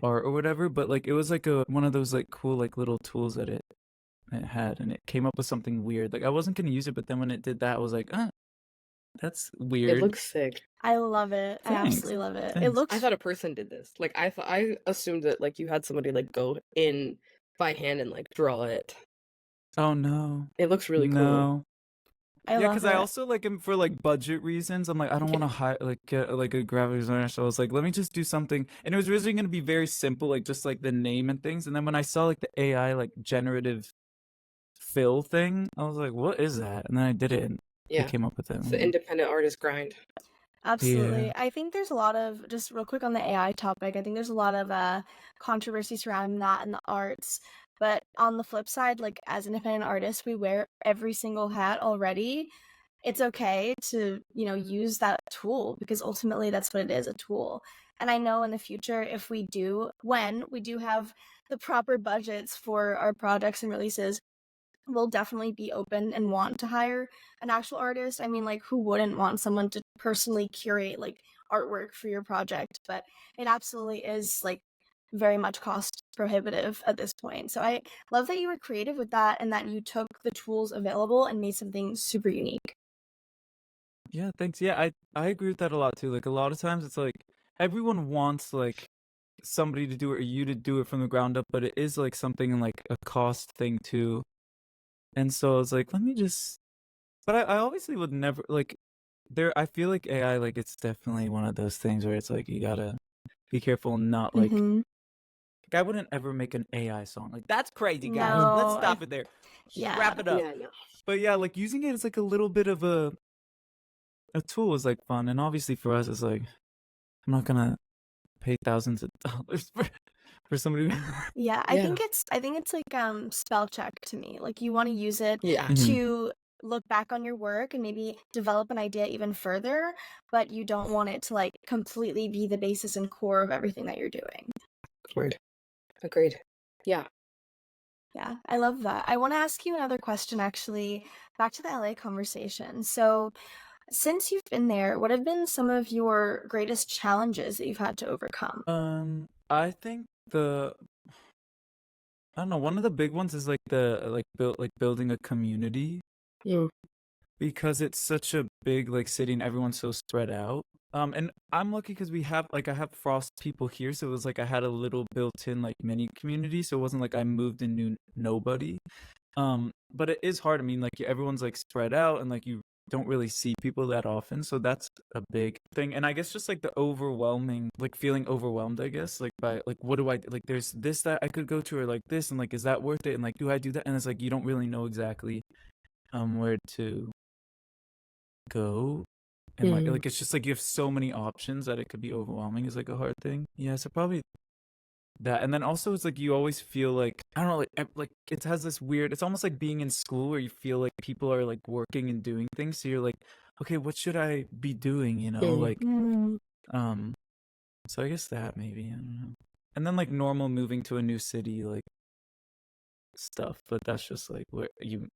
art or whatever, but like it was like a one of those like cool like little tools that it had, and it came up with something weird. Like I wasn't gonna use it, but then when it did that, I was like, that's It weird. looks sick. I love it. I Thanks. absolutely love it. It Thanks. looks I thought a person did this. Like I assumed that like you had somebody like go in by hand and like draw it. Oh no. It looks really cool. No. I Yeah, love because I it. also like him for like budget reasons. I'm like, I don't want to get like a graphic designer, so I was like, let me just do something. And it was originally going to be very simple, like just like the name and things. And then when I saw like the AI like generative fill thing, I was like, what is that? And then I did it, and I Yeah. came up with it. It's the independent artist grind. Absolutely. Yeah. I think there's a lot of, just real quick on the AI topic, I think there's a lot of controversy surrounding that in the arts. But on the flip side, like as independent artists, we wear every single hat already. It's okay to, use that tool, because ultimately that's what it is, a tool. And I know in the future, when we do have the proper budgets for our projects and releases, will definitely be open and want to hire an actual artist. I mean, like, who wouldn't want someone to personally curate like artwork for your project? But it absolutely is like very much cost prohibitive at this point. So I love that you were creative with that and that you took the tools available and made something super unique. Yeah, thanks. Yeah, I agree with that a lot too. Like a lot of times it's like everyone wants like somebody to do it or you to do it from the ground up, but it is like something like a cost thing too. And so I was like, let me just, but I obviously would never like there. I feel like AI, like it's definitely one of those things where it's like you gotta be careful and not like, Mm-hmm. I wouldn't ever make an AI song. Like that's crazy, guys. No, Let's stop it there. yeah. Wrap it up. Yeah, no. But yeah, like using it as like a little bit of a tool was like fun, and obviously for us, it's like I'm not gonna pay thousands of dollars for somebody. Yeah, Yeah. I think it's like spell check to me. Like you want to use it Yeah. Mhm. to look back on your work and maybe develop an idea even further, but you don't want it to like completely be the basis and core of everything that you're doing. Word. Agreed. Yeah. Yeah, I love that. I want to ask you another question actually, back to the LA conversation. So, since you've been there, what have been some of your greatest challenges that you've had to overcome? I think I don't know, one of the big ones is like building a community, Mm. because it's such a big like city and everyone's so spread out. And I'm lucky because I have Frost people here, so it was like I had a little built-in like mini community, so it wasn't like I moved and knew nobody. But it is hard. I mean, like everyone's like spread out and like you don't really see people that often, so that's a big thing. And I guess just like the overwhelming, like feeling overwhelmed, I guess, like by like what do I like? There's this that I could go to, or like this, and like is that worth it? And like do I do that? And it's like you don't really know exactly where to go. And like it's just like you have so many options that it could be overwhelming is like a hard thing. Yeah, so probably that. And then also it's like you always feel like I don't know, like it has this weird, it's almost like being in school where you feel like people are like working and doing things, so you're like, okay, what should I be doing, Mm. like Mm, so I guess that maybe, I don't know. and then like normal moving to a new city, like stuff. But that's just like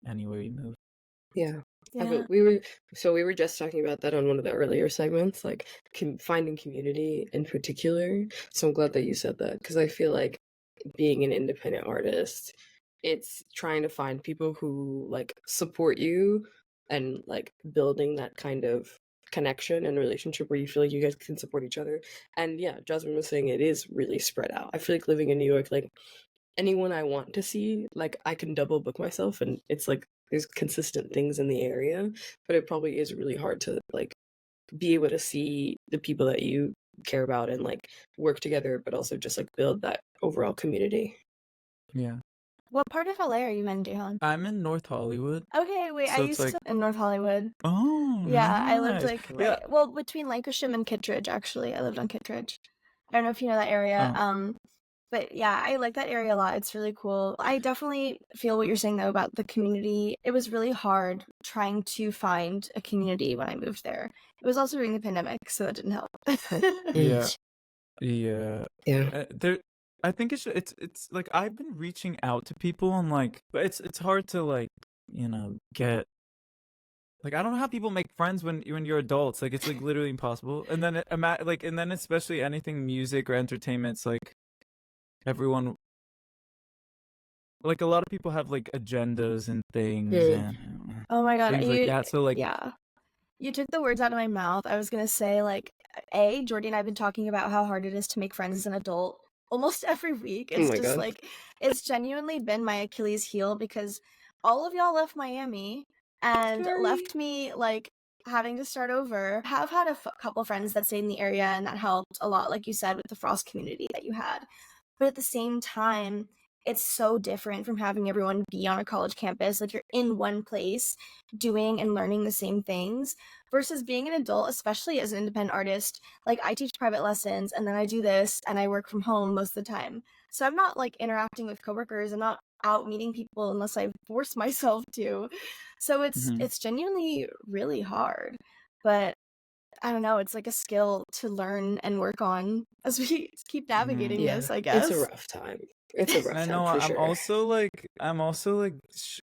anywhere you move. Yeah. Yeah. We were just talking about that on one of the earlier segments, like finding community in particular. So I'm glad that you said that, because I feel like being an independent artist, it's trying to find people who like support you and like building that kind of connection and relationship where you feel like you guys can support each other. And yeah, Jasmine was saying it is really spread out. I feel like living in New York, like anyone I want to see, like I can double book myself, and it's like there's consistent things in the area, but it probably is really hard to like be able to see the people that you care about and like work together, but also just like build that overall community. Yeah. What part of LA are you in, Jeyhan? I'm in North Hollywood. Okay, wait, I So it's used like, to in North Hollywood. oh, Yeah, I lived nice. like Yeah. right, well, between Lancashire and Kittredge, actually. I lived on Kittredge. I don't know if you know that area. Oh. But yeah, I like that area a lot. It's really cool. I definitely feel what you're saying though about the community. It was really hard trying to find a community when I moved there. It was also during the pandemic, so that didn't help. Yeah. Yeah. Yeah. There, I think it's like I've been reaching out to people and like, but it's hard to like, get like I don't know how people make friends when you're adults. Like it's like literally impossible. And then and then especially anything music or entertainment, it's like everyone, like a lot of people have like agendas and things and Oh my god, things like that. So like, yeah. You took the words out of my mouth. I was gonna say, like, Jordi and I have been talking about how hard it is to make friends as an adult almost every week. Oh It's my just God. like, it's genuinely been my Achilles heel because all of y'all left Miami and Sorry. left me, like, having to start over. Have had a couple friends that stayed in the area, and that helped a lot, like you said, with the Frost community that you had. But at the same time, it's so different from having everyone be on a college campus. Like, you're in one place doing and learning the same things versus being an adult, especially as an independent artist. Like, I teach private lessons and then I do this and I work from home most of the time. So I'm not like interacting with coworkers. I'm not out meeting people unless I force myself to. So it's genuinely really hard. But I don't know, it's like a skill to learn and work on as we keep navigating Yeah, this, I it's a guess. rough time. It's a rough I time know for I'm sure. also like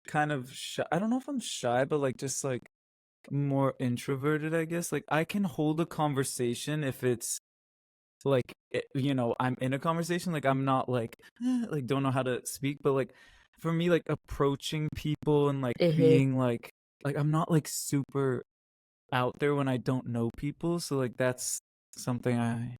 kind of shy. I don't know if I'm shy, but like just like more introverted, I guess. Like I can hold a conversation if it's like I'm in a conversation. Like I'm not like like don't know how to speak, but like for me, like approaching people and like being like I'm not like super out there when I don't know people. So like that's something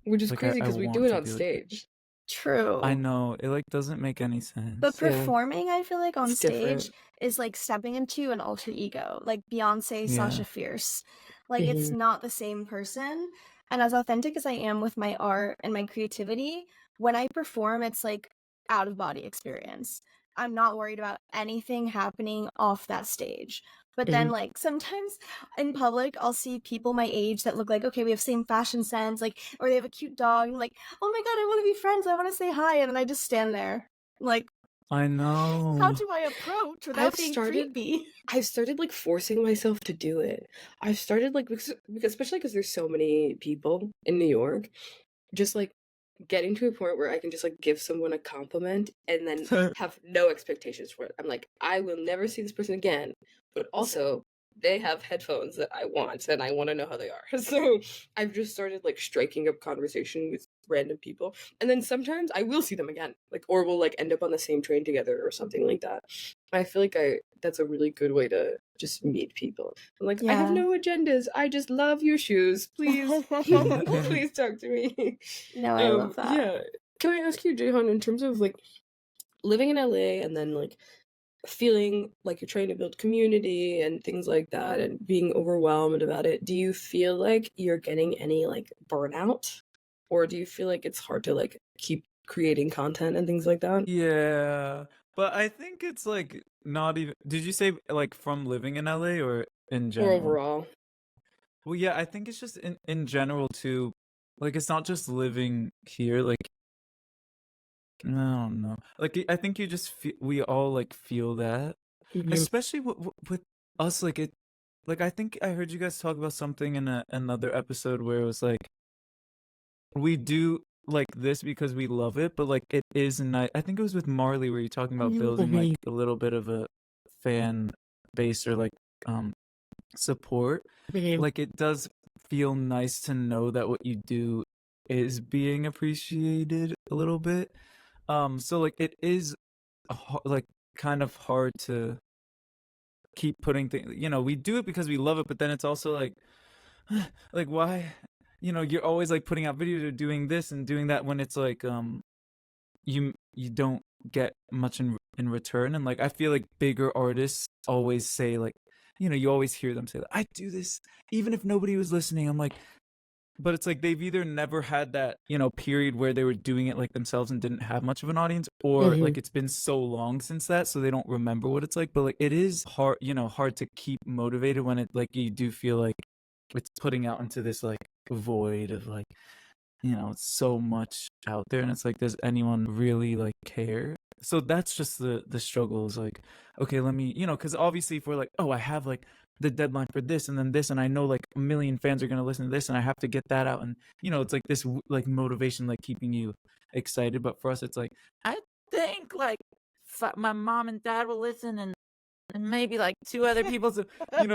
Which is like crazy I because we do want it to on be like. stage. I True. know it like doesn't make any But sense. Yeah. performing, I feel like on It's different. stage is like stepping into an alter ego, like Beyonce, Yeah. Sasha Fierce. Like it's not the same person. And as authentic as I am with my art and my creativity, when I perform, it's like out of body experience. I'm not worried about anything happening off that stage. But then, like, sometimes in public, I'll see people my age that look like, okay, we have same fashion sense, like, or they have a cute dog. And I'm like, oh my god, I want to be friends. I want to say hi. And then I just stand there. Like, I how know. do I approach without being creepy? I've started like forcing myself to do it. I've started like because especially because there's so many people in New York, just like getting to a point where I can just like give someone a compliment and then have no expectations for it. I'm like, I will never see this person again, but also they have headphones that I want and I want to know how they are. So I've just started like striking up conversation with random people. And then sometimes I will see them again, like, or we'll like end up on the same train together or something like that. I feel like that's a really good way to just meet people. I'm like, I have Yeah. no agendas. I just love your shoes. Please, please talk to me. No, I love that. Yeah. Can I ask you, Jeyhan, in terms of like living in LA and then like feeling like you're trying to build community and things like that and being overwhelmed about it, do you feel like you're getting any like burnout? Or do you feel like it's hard to like keep creating content and things like that? Yeah. But I think it's like not even. Did you say like from living in LA or in Or general? overall? Well, yeah, I think it's just in general too. Like it's not just living here. Like I don't know. Like I think you just we all like feel that, especially with us. Like it. Like I think I heard you guys talk about something in another episode where it was like we do like this because we love it, but like it is nice. I think it was with Marley where you're talking about Mhm. building like a little bit of a fan base or like support. Mhm. Like it does feel nice to know that what you do is being appreciated a little bit. So like it is like kind of hard to keep putting things, we do it because we love it, but then it's also like why, you're always like putting out videos or doing this and doing that when it's like you don't get much in return. And like I feel like bigger artists always say like, you always hear them say, I do this even if nobody was listening. I'm like, but it's like they've either never had that, period where they were doing it like themselves and didn't have much of an audience, or Mhm. like it's been so long since that, so they don't remember what it's like. But like it is hard, hard to keep motivated when it like you do feel like it's putting out into this like void of like, it's so much out there, and it's like, does anyone really like care? So that's just the struggle is like, okay, let me, because obviously if we're like, oh, I have like the deadline for this and then this, and I know like a million fans are going to listen to this and I have to get that out, and it's like this like motivation like keeping you excited. But for us it's like, I think like my mom and dad will listen, and maybe like two other people, so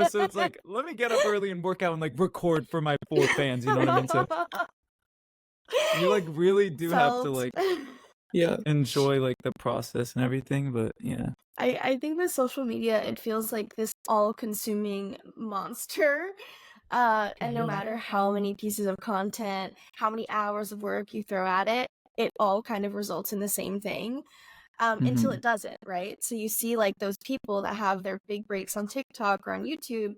so it's like, let me get up early and work out and like record for my 4 fans, you know what I mean? So you like really do have to Felt. like Yeah. enjoy like the process and everything. But yeah. I think with social media, it feels like this all-consuming monster. And no Mhm. matter how many pieces of content, how many hours of work you throw at it, it all kind of results in the same thing. Until Mhm. it doesn't, right? So you see like those people that have their big breaks on TikTok or on YouTube,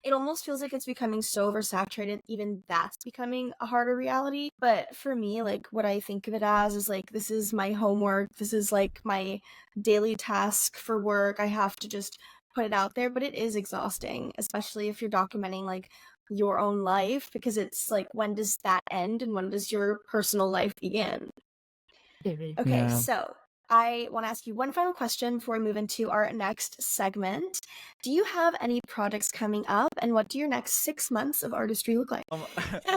it almost feels like it's becoming so oversaturated, even that's becoming a harder reality. But for me, like what I think of it as is like, this is my homework, this is like my daily task for work. I have to just put it out there, but it is exhausting, especially if you're documenting like your own life, because it's like, when does that end and when does your personal life begin? Mhm. Okay, Yeah. so I want to ask you one final question before we move into our next segment. Do you have any projects coming up, and what do your next 6 months of artistry look like? Um,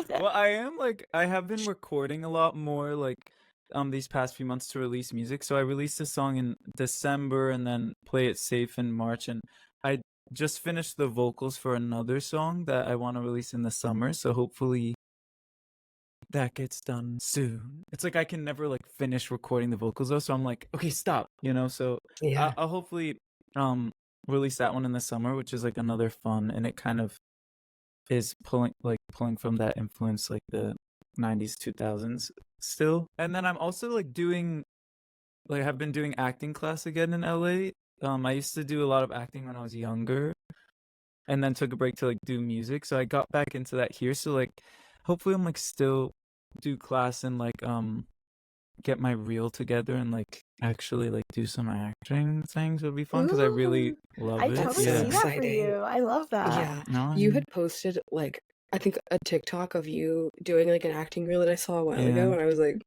well, I have been recording a lot more like these past few months to release music. So I released a song in December and then Play It Safe in March, and I just finished the vocals for another song that I want to release in the summer. So hopefully that gets done soon. It's like I can never like finish recording the vocals though, so I'm like, okay, stop, So Yeah. I'll hopefully release that one in the summer, which is like another fun, and it kind of is pulling from that influence like the 90s 2000s still. And then I'm also like doing like have been doing acting class again in LA. I used to do a lot of acting when I was younger, and then took a break to like do music, so I got back into that here. So like hopefully I'm like still do class and like get my reel together and like actually like do some acting things. Would be fun because I really Ooh, love I it. That's totally so see Yeah. that for exciting. you. I love that. Yeah. No, You had posted like, I think a TikTok of you doing like an acting reel that I saw a while ago, Yeah. and I was like,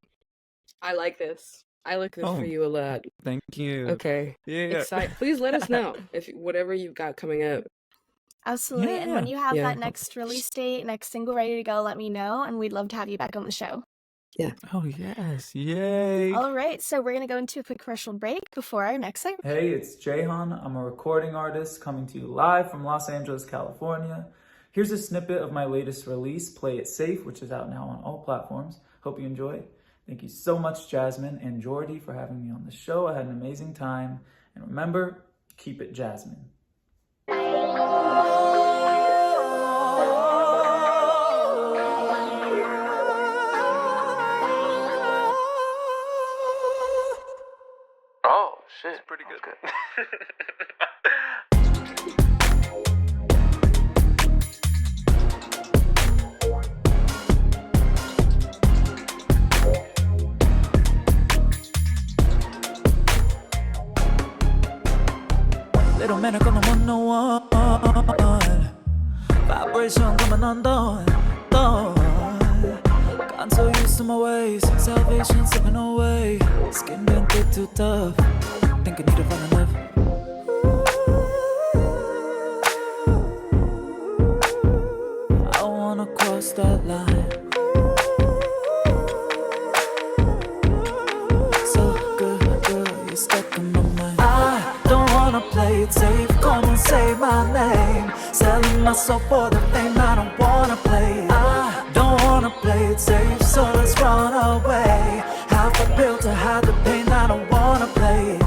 I like this. I like this for Oh, you a lot. thank you. Okay. Yeah. Please let us know if whatever you've got coming up. Absolutely. Yeah, And when yeah. you have Yeah. that next release date, next single ready to go, let me know, and we'd love to have you back on the show. Yeah. Oh, yes. Yay. All right, so we're going to go into a quick commercial break before our next segment. Hey, it's Jeyhan. I'm a recording artist coming to you live from Los Angeles, California. Here's a snippet of my latest release, Play It Safe, which is out now on all platforms. Hope you enjoy. Thank you so much, Jasmine and Jordi, for having me on the show. I had an amazing time. And remember, keep it Jasmine. Oh, shit. It's pretty good. Little man are gonna want no one. Vibration coming undone. I'm so used to my ways. Salvation slipping away. Skin been thick too tough. Think I need to fall in love. I don't wanna cross that line. it safe, come and say my name. Selling my soul for the fame, I don't wanna play it. I don't wanna play it safe, so let's run away. Half a pill to hide the pain, I don't wanna play it.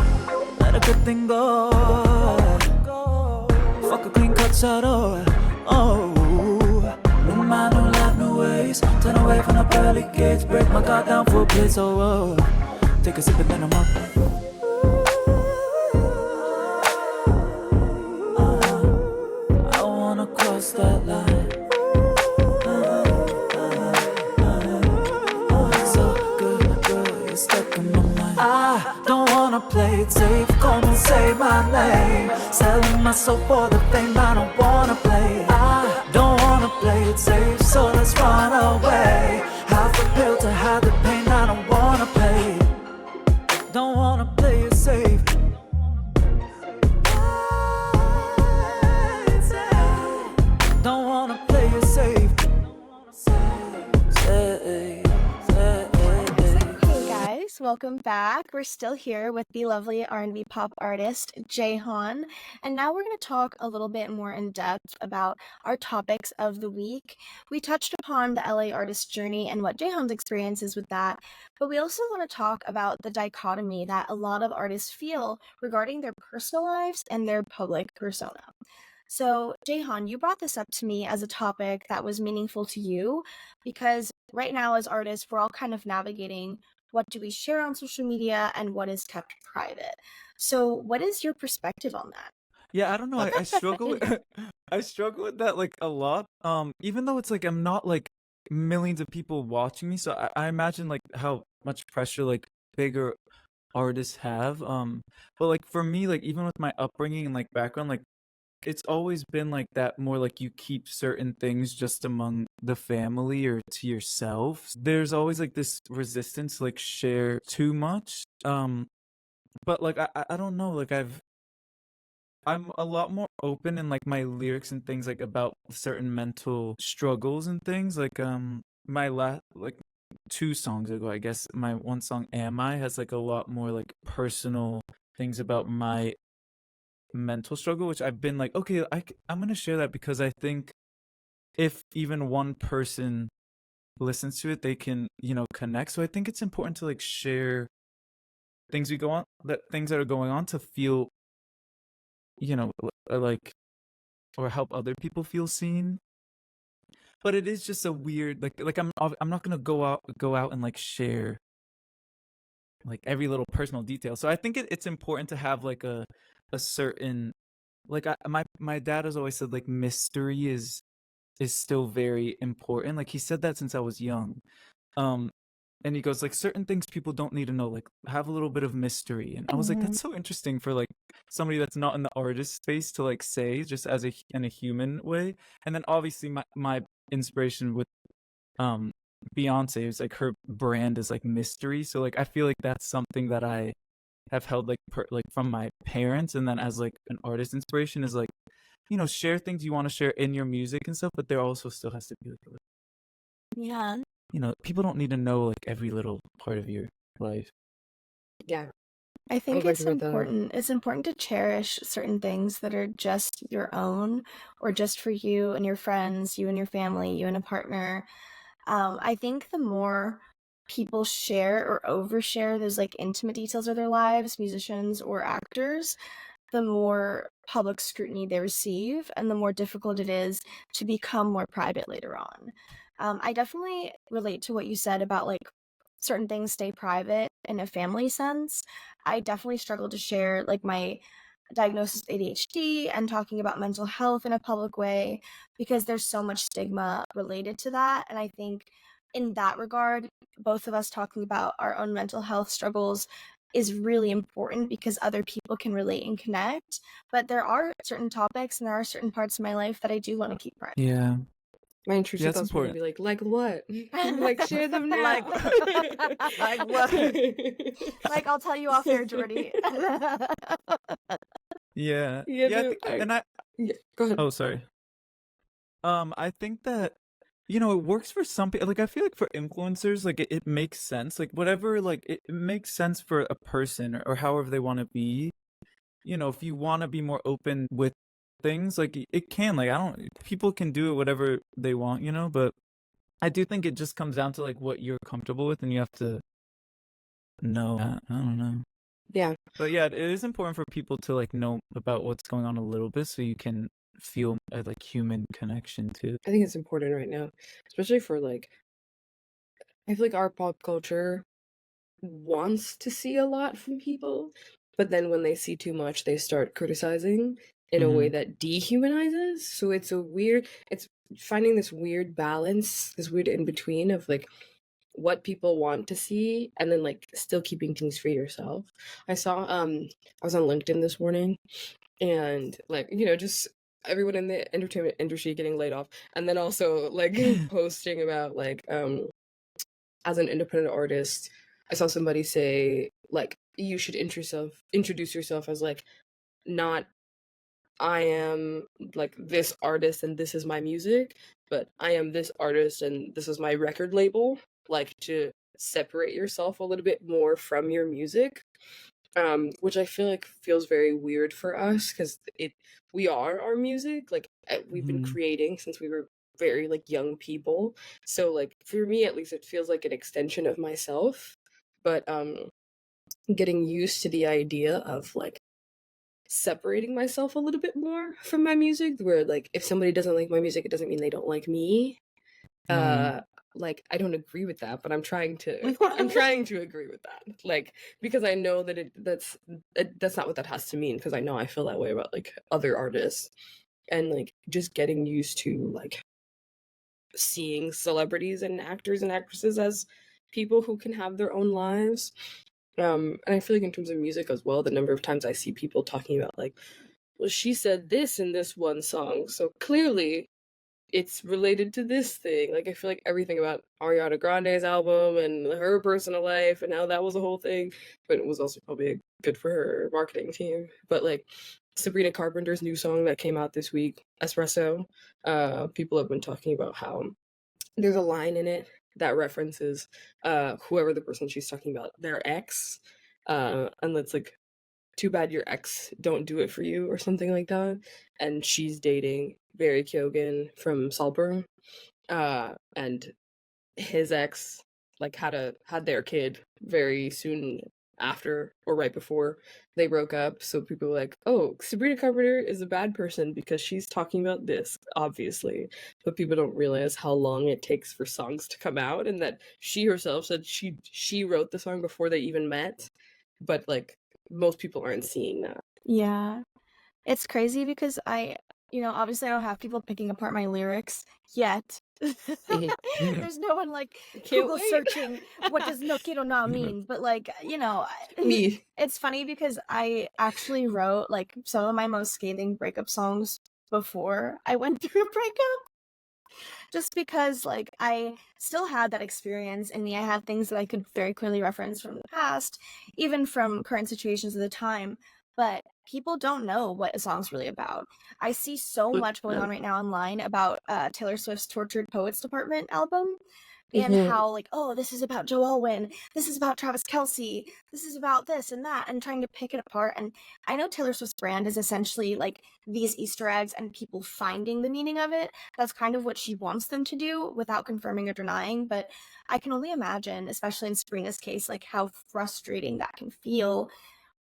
Let a good thing go. Fuck a clean cut shadow. Oh, new mind, new life, new ways. Turn away from the pearly gates, break my guard down for a place. Oh, take a sip and then I'm up. I wanna cross that line. So good, good, you're stuck in my mind. I don't wanna play it safe, come and say my name. Selling my soul for the fame, I don't wanna play it. I don't wanna play it safe, so let's run away. Half a pill to hide the pain, I don't wanna play it. Don't wanna play it safe. Don't wanna play it safe. Hey guys, welcome back. We're still here with the lovely R&B pop artist Jeyhan, and now we're going to talk a little bit more in depth about our topics of the week. We touched upon the LA artist journey and what Jeyhan's experience is with that, but we also want to talk about the dichotomy that a lot of artists feel regarding their personal lives and their public persona. So, Jeyhan, you brought this up to me as a topic that was meaningful to you because right now, as artists, we're all kind of navigating what do we share on social media and what is kept private. So, what is your perspective on that? Yeah, I don't know. I struggle with I struggle with that like a lot. Even though it's like I'm not like millions of people watching me, so I imagine like how much pressure like bigger artists have. But like for me, like even with my upbringing and like background, like it's always been like that, more like you keep certain things just among the family or to yourself. There's always like this resistance to like share too much. But like I don't know, like I'm a lot more open in like my lyrics and things like about certain mental struggles and things. Like my last like 2 songs ago, I guess my one song Am I has like a lot more like personal things about my mental struggle, which I've been like, okay, I'm gonna share that because I think if even one person listens to it, they can, connect. So I think it's important to like share things that are going on to feel, like, or help other people feel seen. But it is just a weird, like I'm not gonna go out and like share like every little personal detail. So I think it's important to have like a certain, like my dad has always said like mystery is still very important. Like he said that since I was young. And he goes like certain things people don't need to know, like have a little bit of mystery. And I was like, Mhm. that's so interesting for like somebody that's not in the artist space to like say, just as in a human way. And then obviously my inspiration with Beyonce is like her brand is like mystery. So like I feel like that's something that I have held like like from my parents, and then as like an artist inspiration is like, share things you want to share in your music and stuff, but there also still has to be like Yeah. people don't need to know like every little part of your life. Yeah, I I think would it's agree with that. important. It's important to cherish certain things that are just your own or just for you and your friends, you and your family, you and a partner. I think the more people share or overshare those like intimate details of their lives, musicians or actors, the more public scrutiny they receive and the more difficult it is to become more private later on. I definitely relate to what you said about like certain things stay private in a family sense. I definitely struggle to share like my diagnosis with ADHD and talking about mental health in a public way because there's so much stigma related to that. And I think in that regard, both of us talking about our own mental health struggles is really important because other people can relate and connect. But there are certain topics and there are certain parts of my life that I do want to keep private. Yeah. My intrusive Yeah, it's thoughts were gonna important. be like what? Like share them now. Like what? Like I'll tell you off air, Jordi. Yeah. Yeah, Yeah, I dude, think, yeah, go ahead. oh, sorry. I think that it works for some people. Like I feel like for influencers, like it makes sense. Like whatever, like it makes sense for a person or however they want to be. you know, if you want to be more open with things, like it can, like, I don't, people can do it whatever they want, you know, but I do think it just comes down to like what you're comfortable with, and you have to know that. I don't know. Yeah. But yeah, it is important for people to like know about what's going on a little bit so you can feel a like human connection too. I think it's important right now, especially for like, I feel like our pop culture wants to see a lot from people, but then when they see too much, they start criticizing in a way that dehumanizes. So it's finding this weird balance, this weird in between of like what people want to see and then like still keeping things for yourself. I saw I was on LinkedIn this morning, and like, you know, just everyone in the entertainment industry getting laid off, and then also like posting about like as an independent artist, I saw somebody say like you should introduce yourself as like not I am like this artist and this is my music, but I am this artist and this is my record label. Like to separate yourself a little bit more from your music, which I feel like feels very weird for us because we are our music. Like we've been creating since we were very like young people. So like for me at least, it feels like an extension of myself. But getting used to the idea of like separating myself a little bit more from my music, where like if somebody doesn't like my music, it doesn't mean they don't like me. Like I don't agree with that, but I'm trying to agree with that, like because I know that that's not what that has to mean, because I know I feel that way about like other artists, and like just getting used to like seeing celebrities and actors and actresses as people who can have their own lives. And I feel like in terms of music as well, the number of times I see people talking about like, well, she said this in this one song, so clearly it's related to this thing. Like I feel like everything about Ariana Grande's album and her personal life and how that was a whole thing, but it was also probably good for her marketing team. But like Sabrina Carpenter's new song that came out this week, Espresso, people have been talking about how there's a line in it that references whoever the person she's talking about, their ex, and that's like, too bad your ex don't do it for you or something like that. And she's dating Barry Keoghan from Saltburn, and his ex like had their kid very soon after or right before they broke up. So people were like, oh, Sabrina Carpenter is a bad person because she's talking about this, obviously. But people don't realize how long it takes for songs to come out, and that she herself said she wrote the song before they even met. But like most people aren't seeing that. Yeah. It's crazy because obviously I don't have people picking apart my lyrics yet. There's no one like Google searching what does no quiero na mean, but like, Me. it's funny because I actually wrote like some of my most scathing breakup songs before I went through a breakup. Just because like I still had that experience in me. I had things that I could very clearly reference from the past, even from current situations at the time. But people don't know what a song's really about. I see so much going on right now online about Taylor Swift's Tortured Poets Department album, and how like, oh, this is about Joe Alwyn, this is about Travis Kelce, this is about this and that, and trying to pick it apart. And I know Taylor Swift's brand is essentially like these Easter eggs and people finding the meaning of it. That's kind of what she wants them to do without confirming or denying. But I can only imagine, especially in Sabrina's case, like how frustrating that can feel,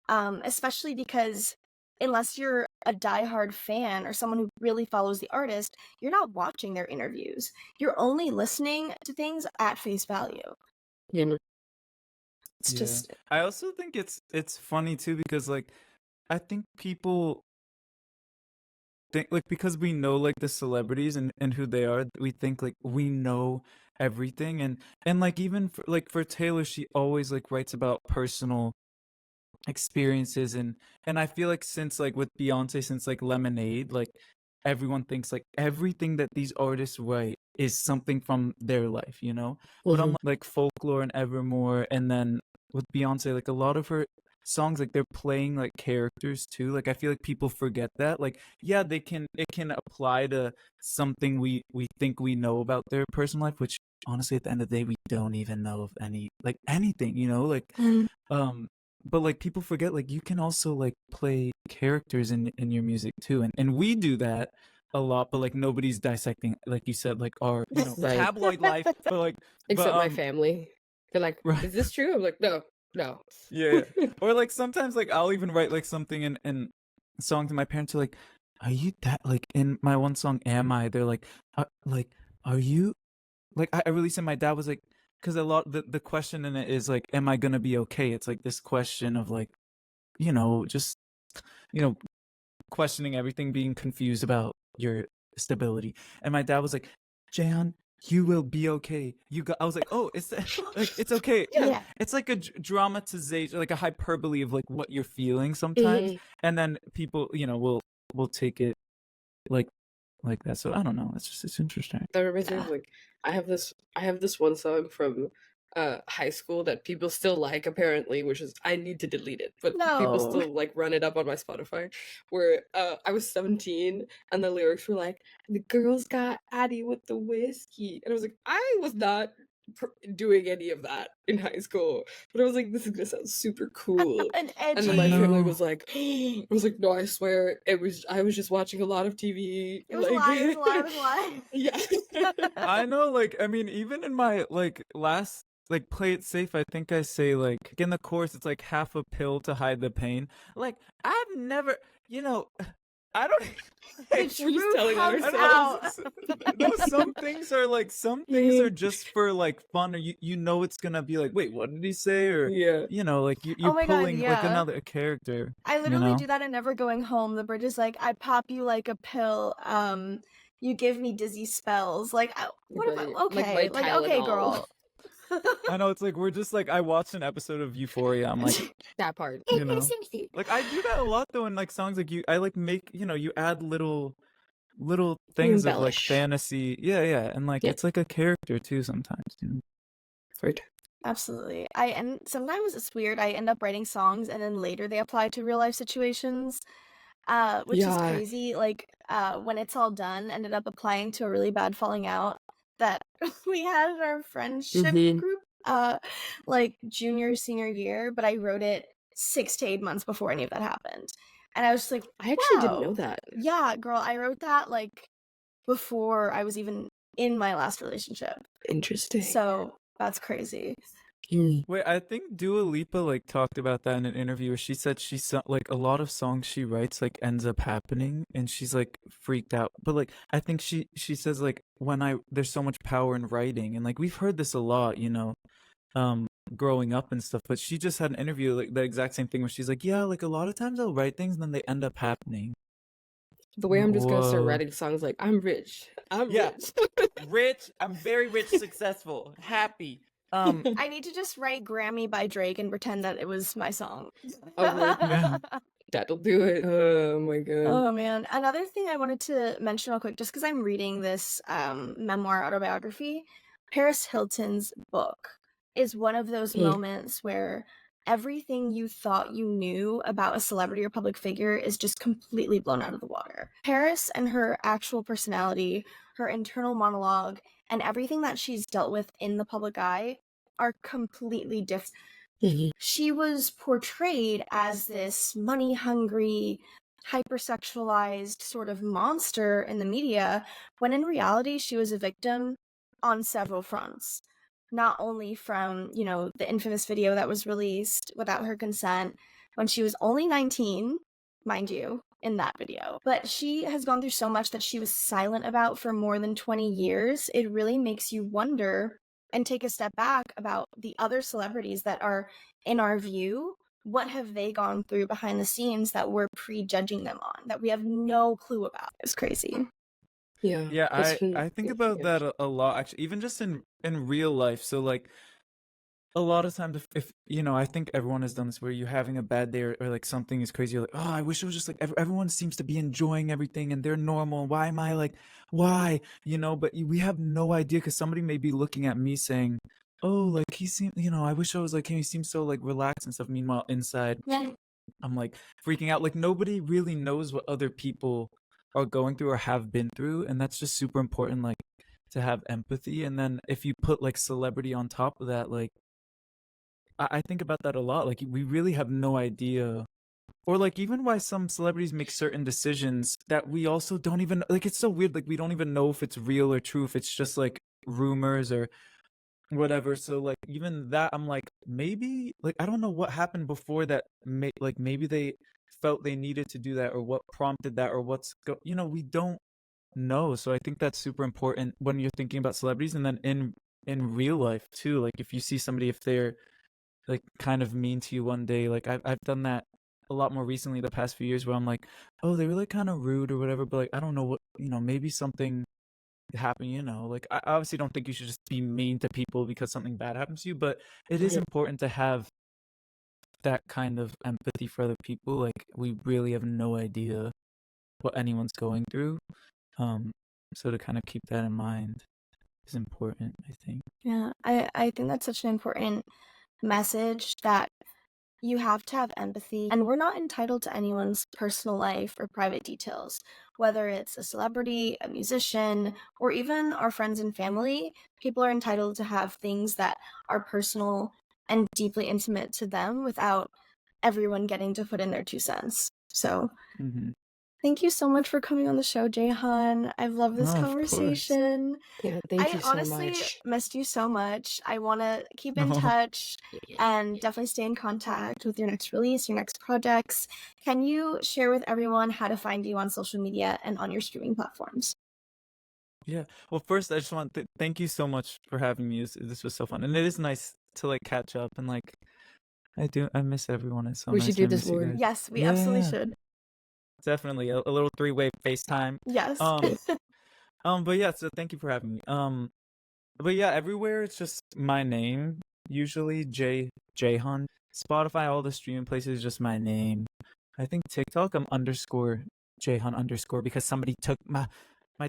especially because unless you're a diehard fan or someone who really follows the artist, you're not watching their interviews. You're only listening to things at face value. Yeah. It's just. I also think it's funny too, because like I think people think like, because we know like the celebrities and who they are, we think like we know everything, and like even for Taylor, she always like writes about personal experiences, and I feel like since like with Beyonce, since like Lemonade, like everyone thinks like everything that these artists write is something from their life, you know. But I'm like Folklore and Evermore, and then with Beyonce, like a lot of her songs, like they're playing like characters too. Like I feel like people forget that, like, yeah, it can apply to something we think we know about their personal life, which honestly at the end of the day we don't even know of anything, you know, like but like people forget like you can also like play characters in your music too, and we do that a lot, but like nobody's dissecting, like you said, like our Right. tabloid life, but like Except my but family. They're like, right. is this true? I'm like, no. Yeah. Or like sometimes like I'll even write like something in a song to my parents are like, are you that like in my one song Am I, they're like are you like I released it, my dad was like, because a lot the question in it is like, am I gonna be okay? It's like this question of like, just you know questioning everything, being confused about your stability. And my dad was like, Jeyhan, you will be okay. I was like, oh, it's like it's okay. Yeah. It's like a dramatization, like a hyperbole of like what you're feeling sometimes, and then people, will take it like that. So I don't know. It's interesting. That reminds me of like I have this one song from high school that people still like apparently, which is I need to delete it, but people No. still like run it up on my Spotify. Where I was 17 and the lyrics were like, "The girls got Addy with the whiskey," and I was like, I was not doing any of that in high school, but I was like, this is gonna sound super cool. An And then edgy. my family know. was like, I was like, no, I swear, I was just watching a lot of TV. It was a lie. It was a lie. It was a lie. Yeah. I know, like, I mean, even in my like last like Play It Safe, I think I say like in the chorus it's like half a pill to hide the pain. Like I've never, I don't The We're just truth telling comes ourselves. out. no, some things are just for like fun, or you know it's gonna be like, wait, what did he say? Or Yeah. like you're Oh my God, pulling like yeah. another character. I literally do that in Never Going Home. The bridge is like, I pop you like a pill. You give me dizzy spells. Like, what Right. about, Like okay, my okay, Tylenol. girl. I know, it's like we're just like, I watched an episode of Euphoria. I'm like, That part. like I do that a lot though in like songs, like I like make, you add little things of like embellish. fantasy. Yeah, and like Yeah. it's like a character too sometimes. Right. Absolutely. And sometimes it's weird. I end up writing songs and then later they apply to real life situations, which is Yeah. crazy. Like, when it's all done, ended up applying to a really bad falling out that we had in our friendship group, like senior year, but I wrote it 6 to 8 months before any of that happened. And I was just like, I actually didn't wow. know that. Yeah, girl, I wrote that like before I was even in my last relationship. Interesting. So that's crazy. Wait, I think Dua Lipa like talked about that in an interview where she said like a lot of songs she writes like ends up happening, and she's like freaked out. But like I think she says like there's so much power in writing, and like we've heard this a lot, growing up and stuff. But she just had an interview like the exact same thing where she's like, yeah, like a lot of times I'll write things and then they end up happening. The way I'm just gonna start Whoa. writing songs like I'm rich. Yeah. Rich. Rich, I'm very rich, successful, happy. I need to just write Grammy by Drake and pretend that it was my song. Yeah. That'll do it. Oh my god. Oh man. Another thing I wanted to mention real quick, just because I'm reading this memoir autobiography, Paris Hilton's book is one of those moments where everything you thought you knew about a celebrity or public figure is just completely blown out of the water. Paris and her actual personality, her internal monologue, and everything that she's dealt with in the public eye are completely different. She was portrayed as this money-hungry, hypersexualized sort of monster in the media, when in reality she was a victim on several fronts. Not only from, the infamous video that was released without her consent when she was only 19, mind you, in that video, but she has gone through so much that she was silent about for more than 20 years. It really makes you wonder and take a step back about the other celebrities that are in our view. What have they gone through behind the scenes that we're prejudging them on, that we have no clue about? It's crazy. Yeah, I think about that a lot, actually, even just in real life. So like a lot of times if I think everyone has done this, where you're having a bad day or like something is crazy, you're like, oh, I wish it was just like everyone seems to be enjoying everything and they're normal. Why am I like, why? But we have no idea, because somebody may be looking at me saying, oh, like he seemed, I wish I was like him, he seems so like relaxed and stuff. Meanwhile inside, I'm like freaking out. Like nobody really knows what other people are going through or have been through, and that's just super important, like to have empathy. And then if you put like celebrity on top of that, like I think about that a lot. Like we really have no idea or like even why some celebrities make certain decisions that we also don't even like. It's so weird. Like we don't even know if it's real or true, if it's just like rumors or whatever. So like even that, I'm like, maybe like I don't know what happened before that. Like maybe they felt they needed to do that, or what prompted that, or we don't know. So I think that's super important when you're thinking about celebrities, and then in real life too. Like if you see somebody, if they're like kind of mean to you one day, like I've done that a lot more recently the past few years, where I'm like, oh, they were like kind of rude or whatever, but like I don't know what, maybe something happen, like I obviously don't think you should just be mean to people because something bad happens to you, but it is important to have that kind of empathy for other people. Like we really have no idea what anyone's going through, so to kind of keep that in mind is important, I think. Yeah, I think that's such an important message, that you have to have empathy, and we're not entitled to anyone's personal life or private details, whether it's a celebrity, a musician, or even our friends and family. People are entitled to have things that are personal and deeply intimate to them without everyone getting to put in their 2 cents. So thank you so much for coming on the show, Jeyhan. I've loved this conversation. Yeah, thank you so honestly much. missed you so much. I want to keep in Oh. touch and definitely stay in contact with your next release, your next projects. Can you share with everyone how to find you on social media and on your streaming platforms? Yeah. Well, first, I just want to thank you so much for having me. This was so fun, and it is nice to like catch up, and like I miss everyone. It's so We nice. should do I this miss you more. guys. Yes, we absolutely Yeah. should. Definitely a little 3-way FaceTime. Yes. But yeah, so thank you for having me. But yeah, everywhere it's just my name, usually Jeyhan. Spotify, all the streaming places, just my name. I think TikTok, I'm _ Jeyhan _ because somebody took my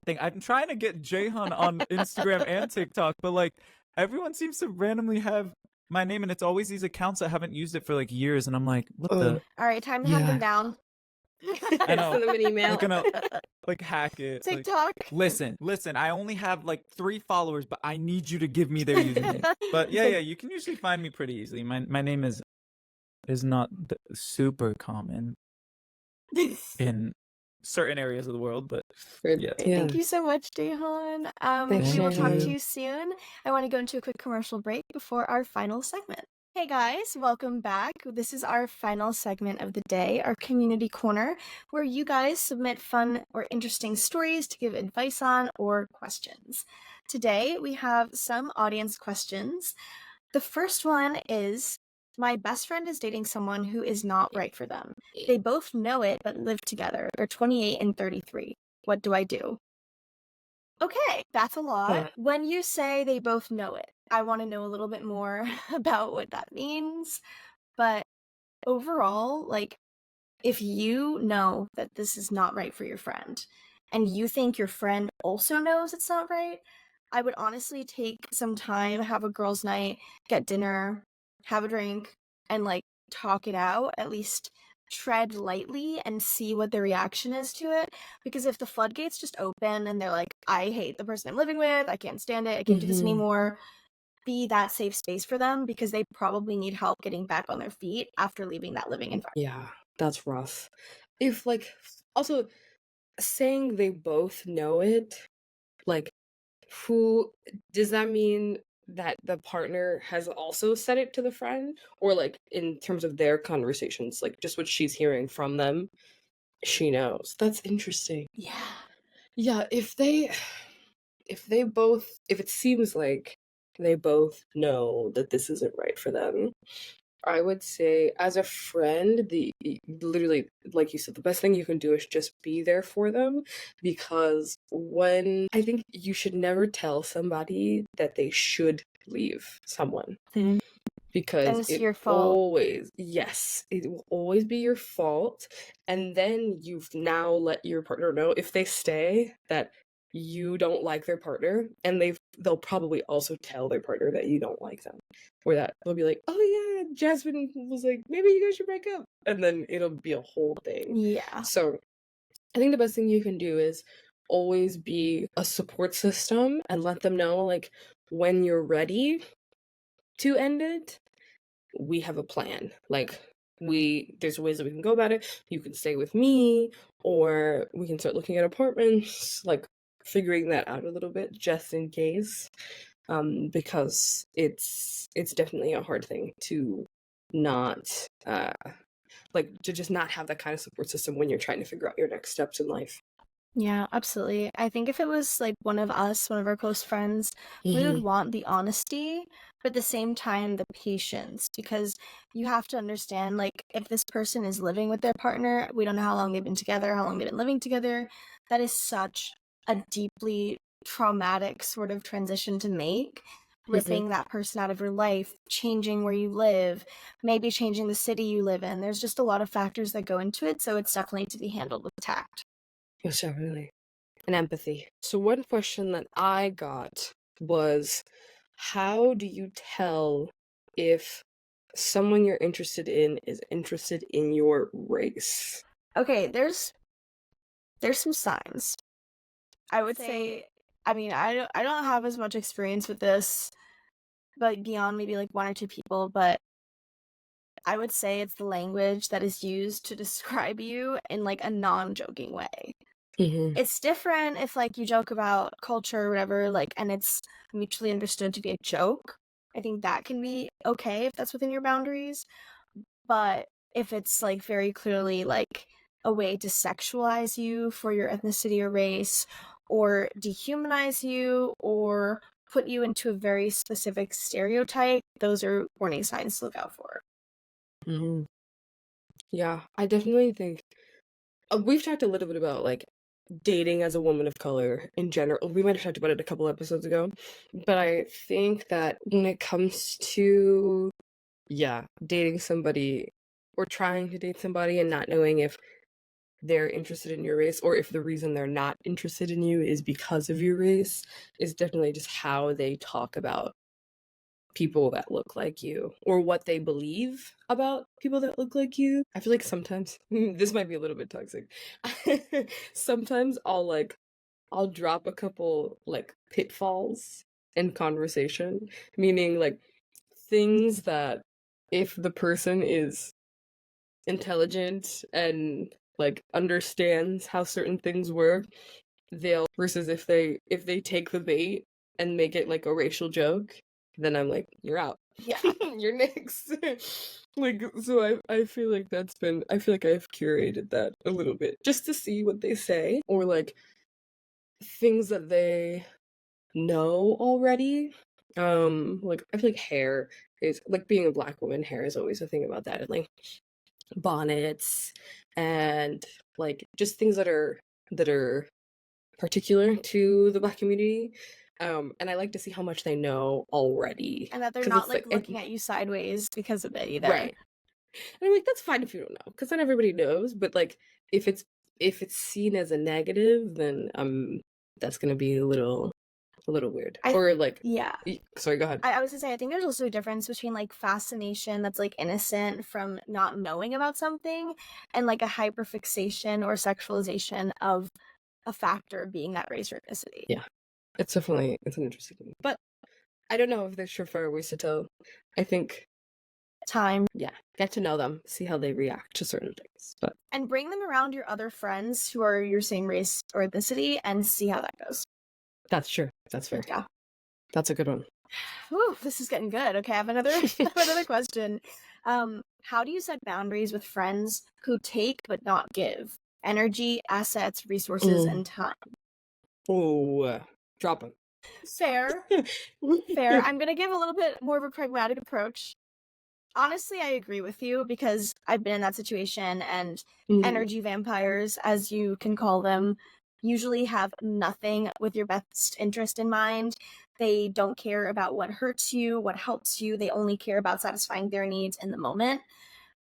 thing. I'm trying to get Jeyhan on Instagram and TikTok, but like everyone seems to randomly have my name, and it's always these accounts that haven't used it for like years, and I'm like, what the? All right, time to hunt them down. I know. Send them an email. I'm gonna like hack it. Like, TikTok. listen. I only have like 3 followers, but I need you to give me their username. But yeah, you can usually find me pretty easily. My name is not super common in certain areas of the world, but yeah. Thank you so much, Jeyhan. Thanks, We will talk Jeyhan. to you soon. I want to go into a quick commercial break before our final segment. Hey guys, welcome back. This is our final segment of the day, our community corner, where you guys submit fun or interesting stories to give advice on or questions. Today we have some audience questions. The first one is, my best friend is dating someone who is not right for them. They both know it but live together. They're 28 and 33. What do I do? Okay, that's a lot. Huh. When you say they both know it, I want to know a little bit more about what that means. But overall, like, if you know that this is not right for your friend, and you think your friend also knows it's not right, I would honestly take some time, have a girls' night, get dinner, have a drink, and like talk it out, at least tread lightly and see what their reaction is to it. Because if the floodgates just open and they're like, I hate the person I'm living with, I can't stand it, I can't do this anymore, be that safe space for them, because they probably need help getting back on their feet after leaving that living environment. Yeah, that's rough. If like also saying they both know it, like who does that mean that the partner has also said it to the friend, or like in terms of their conversations, like just what she's hearing from them, she knows? That's interesting. Yeah, if it seems like they both know that this isn't right for them, I would say as a friend, literally, like you said, the best thing you can do is just be there for them, because I think you should never tell somebody that they should leave someone. Because it's your fault. it will always be your fault. And then you've now let your partner know, if they stay, that you don't like their partner, and they'll probably also tell their partner that you don't like them, or that they'll be like, oh yeah, Jasmine was like, maybe you guys should break up, and then it'll be a whole thing. Yeah. So I think the best thing you can do is always be a support system and let them know, like, when you're ready to end it, we have a plan. Like, there's ways that we can go about it. You can stay with me, or we can start looking at apartments, like figuring that out a little bit just in case. Because it's definitely a hard thing to not like to just not have that kind of support system when you're trying to figure out your next steps in life. Yeah, absolutely. I think if it was like one of us, one of our close friends, we would want the honesty, but at the same time, the patience, because you have to understand, like, if this person is living with their partner, we don't know how long they've been together, how long they've been living together. That is such a deeply traumatic sort of transition to make. Ripping that person out of your life, changing where you live, maybe changing the city you live in. There's just a lot of factors that go into it, so it's definitely to be handled with tact. Yes, definitely. And empathy. So one question that I got was, how do you tell if someone you're interested in is interested in your race? Okay, there's some signs. I would say, I mean, I don't have as much experience with this, but beyond maybe like one or two people, but I would say it's the language that is used to describe you in like a non-joking way. It's different if like you joke about culture or whatever, like, and it's mutually understood to be a joke. I think that can be okay if that's within your boundaries. But if it's like very clearly like a way to sexualize you for your ethnicity or race, or dehumanize you, or put you into a very specific stereotype, those are warning signs to look out for. Yeah, I definitely think we've talked a little bit about like dating as a woman of color in general. We might have talked about it a couple episodes ago, but I think that when it comes to dating somebody or trying to date somebody and not knowing if they're interested in your race or if the reason they're not interested in you is because of your race is definitely just how they talk about people that look like you or what they believe about people that look like you. I feel like sometimes this might be a little bit toxic. Sometimes I'll drop a couple like pitfalls in conversation, meaning like things that if the person is intelligent and like understands how certain things work, they'll versus if they take the bait and make it like a racial joke, then I'm like, you're out. Yeah. You're next. Like, so I feel like I feel like I've curated that a little bit just to see what they say or like things that they know already. Like I feel like hair is like being a Black woman, hair is always a thing about that. And like bonnets and like just things that are particular to the Black community. And I like to see how much they know already. And that they're not like looking at you sideways because of it either. Right. And I'm like, that's fine if you don't know, because not everybody knows. But like, if it's seen as a negative, then that's gonna be a little weird. Or like, yeah. Sorry, go ahead. I was gonna say, I think there's also a difference between like fascination that's like innocent from not knowing about something, and like a hyperfixation or sexualization of a factor being that race or ethnicity. Yeah, it's an interesting thing, but I don't know if there's surefire ways to tell. I think time. Yeah, get to know them, see how they react to certain things, and bring them around your other friends who are your same race or ethnicity, and see how that goes. That's true. That's fair. Yeah, that's a good one. Whew, this is getting good. Okay, I have another question. How do you set boundaries with friends who take but not give? Energy, assets, resources, and time. Oh, drop them. Fair. Fair. I'm going to give a little bit more of a pragmatic approach. Honestly, I agree with you because I've been in that situation, and energy vampires, as you can call them, usually have nothing with your best interest in mind. They don't care about what hurts you, what helps you. They only care about satisfying their needs in the moment.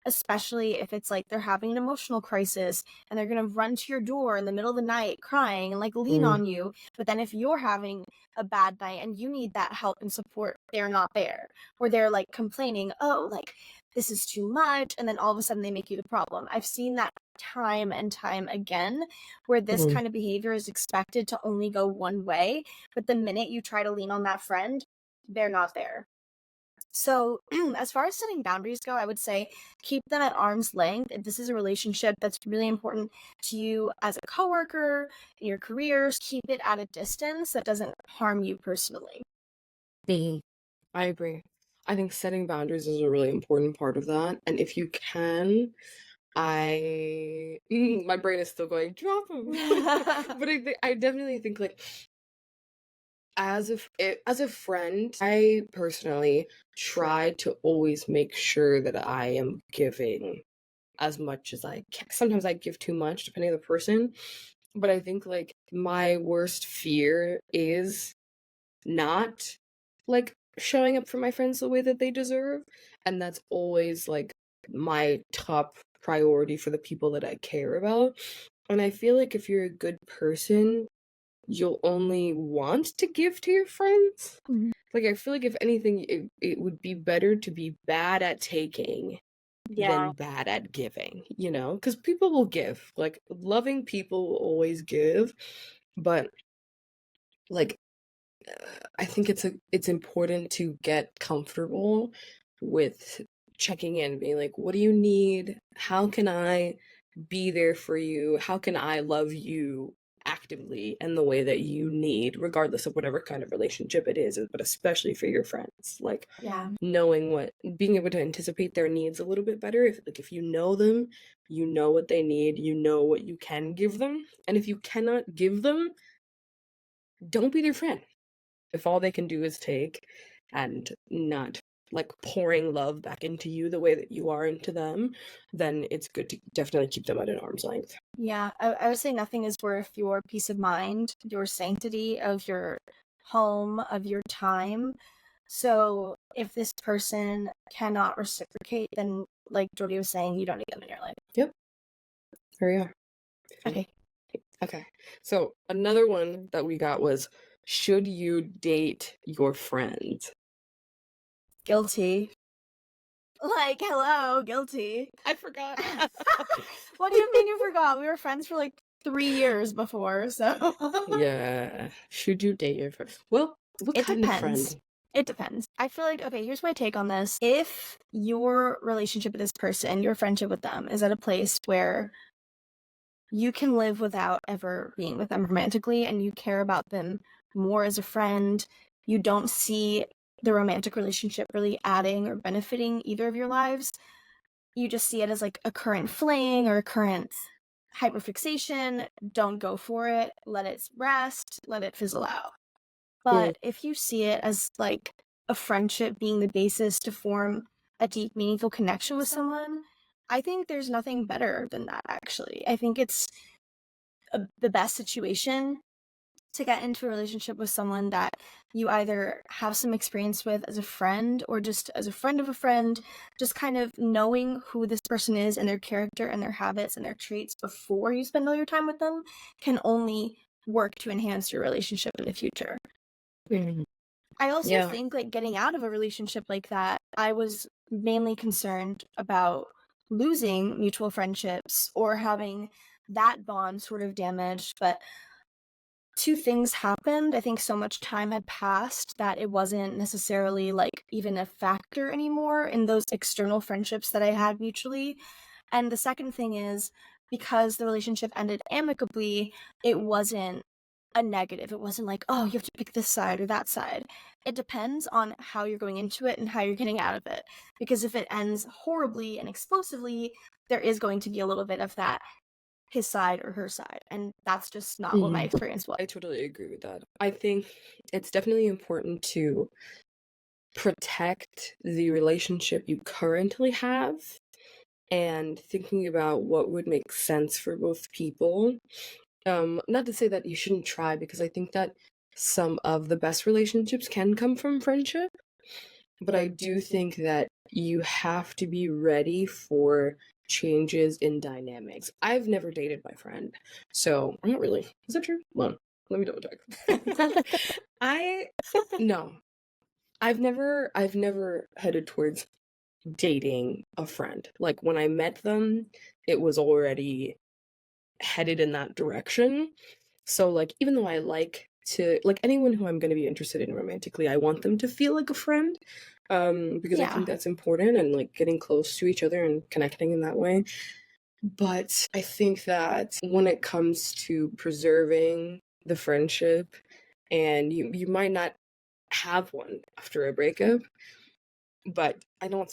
Especially if it's like they're having an emotional crisis and they're gonna run to your door in the middle of the night crying and like lean on you. But then if you're having a bad night and you need that help and support, they're not there. Or they're like complaining, oh, like this is too much, and then all of a sudden they make you the problem. I've seen that time and time again, where this kind of behavior is expected to only go one way, but the minute you try to lean on that friend, they're not there. So, as far as setting boundaries go, I would say keep them at arm's length. If this is a relationship that's really important to you as a coworker, in your careers, keep it at a distance that doesn't harm you personally. I agree. I think setting boundaries is a really important part of that. And if you can, my brain is still going, drop them. But I definitely think like as a friend, I personally try to always make sure that I am giving as much as I can. Sometimes I give too much depending on the person, but I think like my worst fear is not like showing up for my friends the way that they deserve, and that's always like my top priority for the people that I care about. And I feel like if you're a good person, you'll only want to give to your friends. Mhm. Like I feel like if anything, it would be better to be bad at taking than bad at giving, you know? Because people will give. Like loving people will always give, but like I think it's important to get comfortable with checking in, being like, what do you need? How can I be there for you? How can I love you actively and the way that you need, regardless of whatever kind of relationship it is, but especially for your friends? Like Yeah. knowing being able to anticipate their needs a little bit better. If you know them, you know what they need, you know what you can give them. And if you cannot give them, don't be their friend. If all they can do is take and not like pouring love back into you the way that you are into them, then it's good to definitely keep them at an arm's length. Yeah, I would say nothing is worth your peace of mind, your sanctity of your home, of your time. So if this person cannot reciprocate, then like Jordi was saying, you don't need them in your life. Yep. There we are. Okay. Okay. So another one that we got was, should you date your friend? Guilty. Like, hello, guilty. I forgot. What do you mean you forgot? We were friends for like 3 years before, so. Yeah. Should you date your friend? Well, what It kind of depends. friend? It depends. I feel like, okay, here's my take on this. If your relationship with this person, your friendship with them, is at a place where you can live without ever being with them romantically and you care about them more as a friend, you don't see the romantic relationship really adding or benefiting either of your lives, you just see it as like a current fling or a current hyperfixation, don't go for it, let it rest, let it fizzle out. But if you see it as like a friendship being the basis to form a deep, meaningful connection with someone, I think there's nothing better than that, actually. I think it's the best situation to get into a relationship with someone that you either have some experience with as a friend or just as a friend of a friend, just kind of knowing who this person is and their character and their habits and their traits before you spend all your time with them can only work to enhance your relationship in the future. I also think like getting out of a relationship like that, I was mainly concerned about losing mutual friendships or having that bond sort of damaged, but two things happened. I think so much time had passed that it wasn't necessarily like even a factor anymore in those external friendships that I had mutually. And the second thing is because the relationship ended amicably, it wasn't a negative. It wasn't like, oh, you have to pick this side or that side. It depends on how you're going into it and how you're getting out of it. Because if it ends horribly and explosively, there is going to be a little bit of that his side or her side. And that's just not what my experience was. I totally agree with that. I think it's definitely important to protect the relationship you currently have and thinking about what would make sense for both people. Not to say that you shouldn't try, because I think that some of the best relationships can come from friendship, but I do think that you have to be ready for changes in dynamics. I've never dated my friend, so I'm not really. Is that true? Well, let me double check. No. I've never headed towards dating a friend. Like when I met them, it was already headed in that direction. So like even though I like to like anyone who I'm going to be interested in romantically, I want them to feel like a friend. because I think that's important, and like getting close to each other and connecting in that way. But I think that when it comes to preserving the friendship, and you might not have one after a breakup, but I don't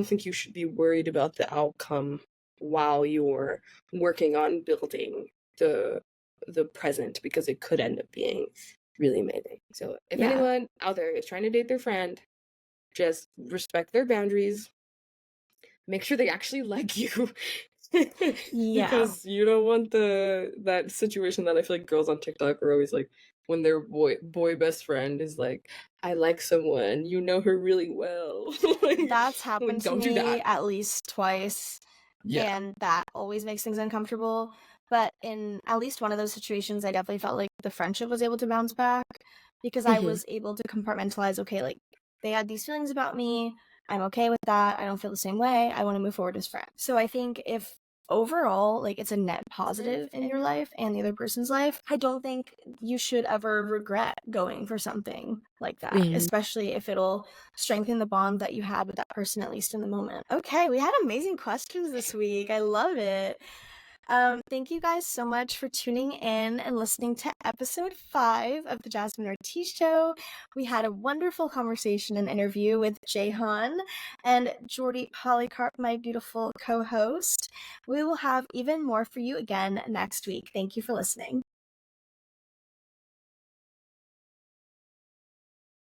think you should be worried about the outcome while you're working on building the present, because it could end up being really amazing. So if anyone out there is trying to date their friend, just respect their boundaries. Make sure they actually like you. Because you don't want that situation that I feel like girls on TikTok are always like, when their boy best friend is like, I like someone, you know her really well. Like, that's happened to me at least twice. Yeah. And that always makes things uncomfortable. But in at least one of those situations, I definitely felt like the friendship was able to bounce back, because I was able to compartmentalize, okay, like, they had these feelings about me, I'm okay with that, I don't feel the same way, I want to move forward as friends. So I think if overall, like, it's a net positive in your life and the other person's life, I don't think you should ever regret going for something like that, especially if it'll strengthen the bond that you had with that person, at least in the moment. Okay, we had amazing questions this week. I love it. Thank you guys so much for tuning in and listening to episode 5 of the Jasmine and Jordi Show. We had a wonderful conversation and interview with Jeyhan and Jordi Polycarp, my beautiful co-host. We will have even more for you again next week. Thank you for listening.